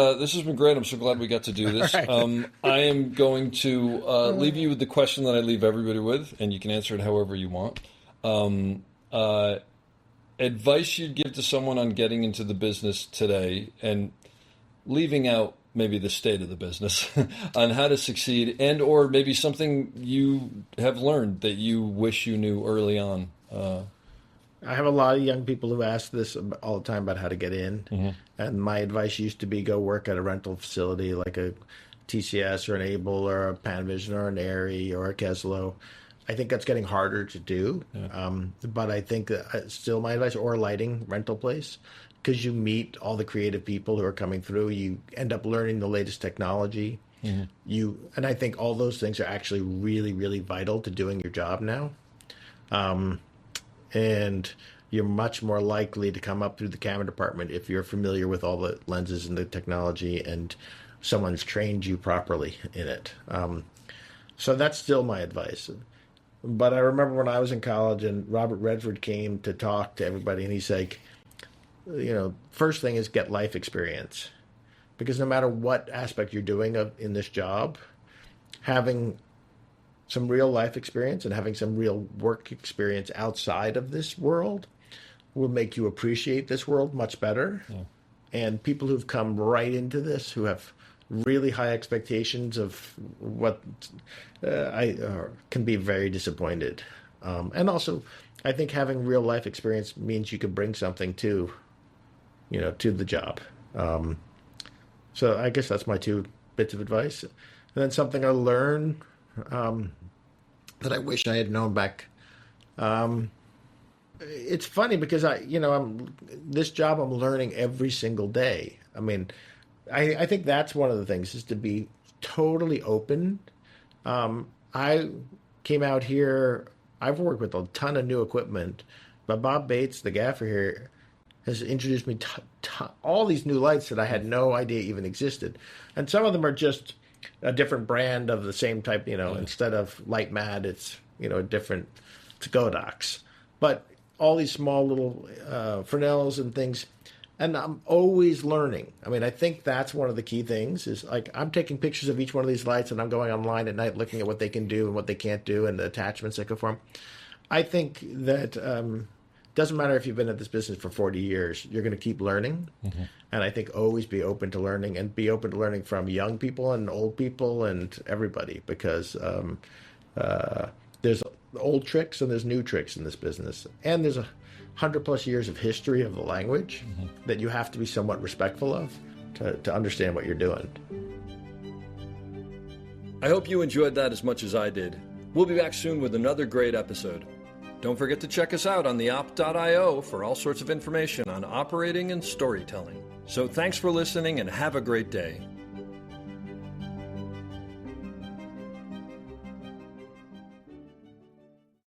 Speaker 1: great. I'm so glad we got to do this.
Speaker 5: Right.
Speaker 1: I am going to leave you with the question that I leave everybody with, and you can answer it however you want. Advice you'd give to someone on getting into the business today, and leaving out maybe the state of the business, on how to succeed, and or maybe something you have learned that you wish you knew early on.
Speaker 5: I have a lot of young people who ask this all the time about how to get in. And my advice used to be go work at a rental facility like a TCS or an Able or a Panavision or an Airy or a Keslow. I think that's getting harder to do. But I think that still my advice, or a lighting rental place, because you meet all the creative people who are coming through. You end up learning the latest technology. And I think all those things are actually really, really vital to doing your job now. And you're much more likely to come up through the camera department if you're familiar with all the lenses and the technology and someone's trained you properly in it. So that's still my advice. But I remember when I was in college and Robert Redford came to talk to everybody, and he's like, first thing is get life experience. Because no matter what aspect you're doing in this job, having some real life experience and having some real work experience outside of this world will make you appreciate this world much better. And people who've come right into this, who have really high expectations of what can be very disappointed. And also, I think having real life experience means you can bring something to the job. So I guess that's my 2 bits of advice. And then something I learned that I wish I had known back. It's funny because this job I'm learning every single day. I mean, I think that's one of the things, is to be totally open. I came out here, I've worked with a ton of new equipment, but Bob Bates, the gaffer here, has introduced me to all these new lights that I had no idea even existed. And some of them are just a different brand of the same type, instead of Light Mad, it's, it's Godox. But all these small little Fresnels and things, and I'm always learning. I mean, I think that's one of the key things, is like I'm taking pictures of each one of these lights, and I'm going online at night looking at what they can do and what they can't do and the attachments that go for them. I think that doesn't matter if you've been at this business for 40 years, you're going to keep learning. And I think always be open to learning, and be open to learning from young people and old people and everybody, because there's old tricks and there's new tricks in this business. And there's 100+ years of history of the language that you have to be somewhat respectful of to understand what you're doing.
Speaker 1: I hope you enjoyed that as much as I did. We'll be back soon with another great episode. Don't forget to check us out on theop.io for all sorts of information on operating and storytelling. So thanks for listening, and have a great day.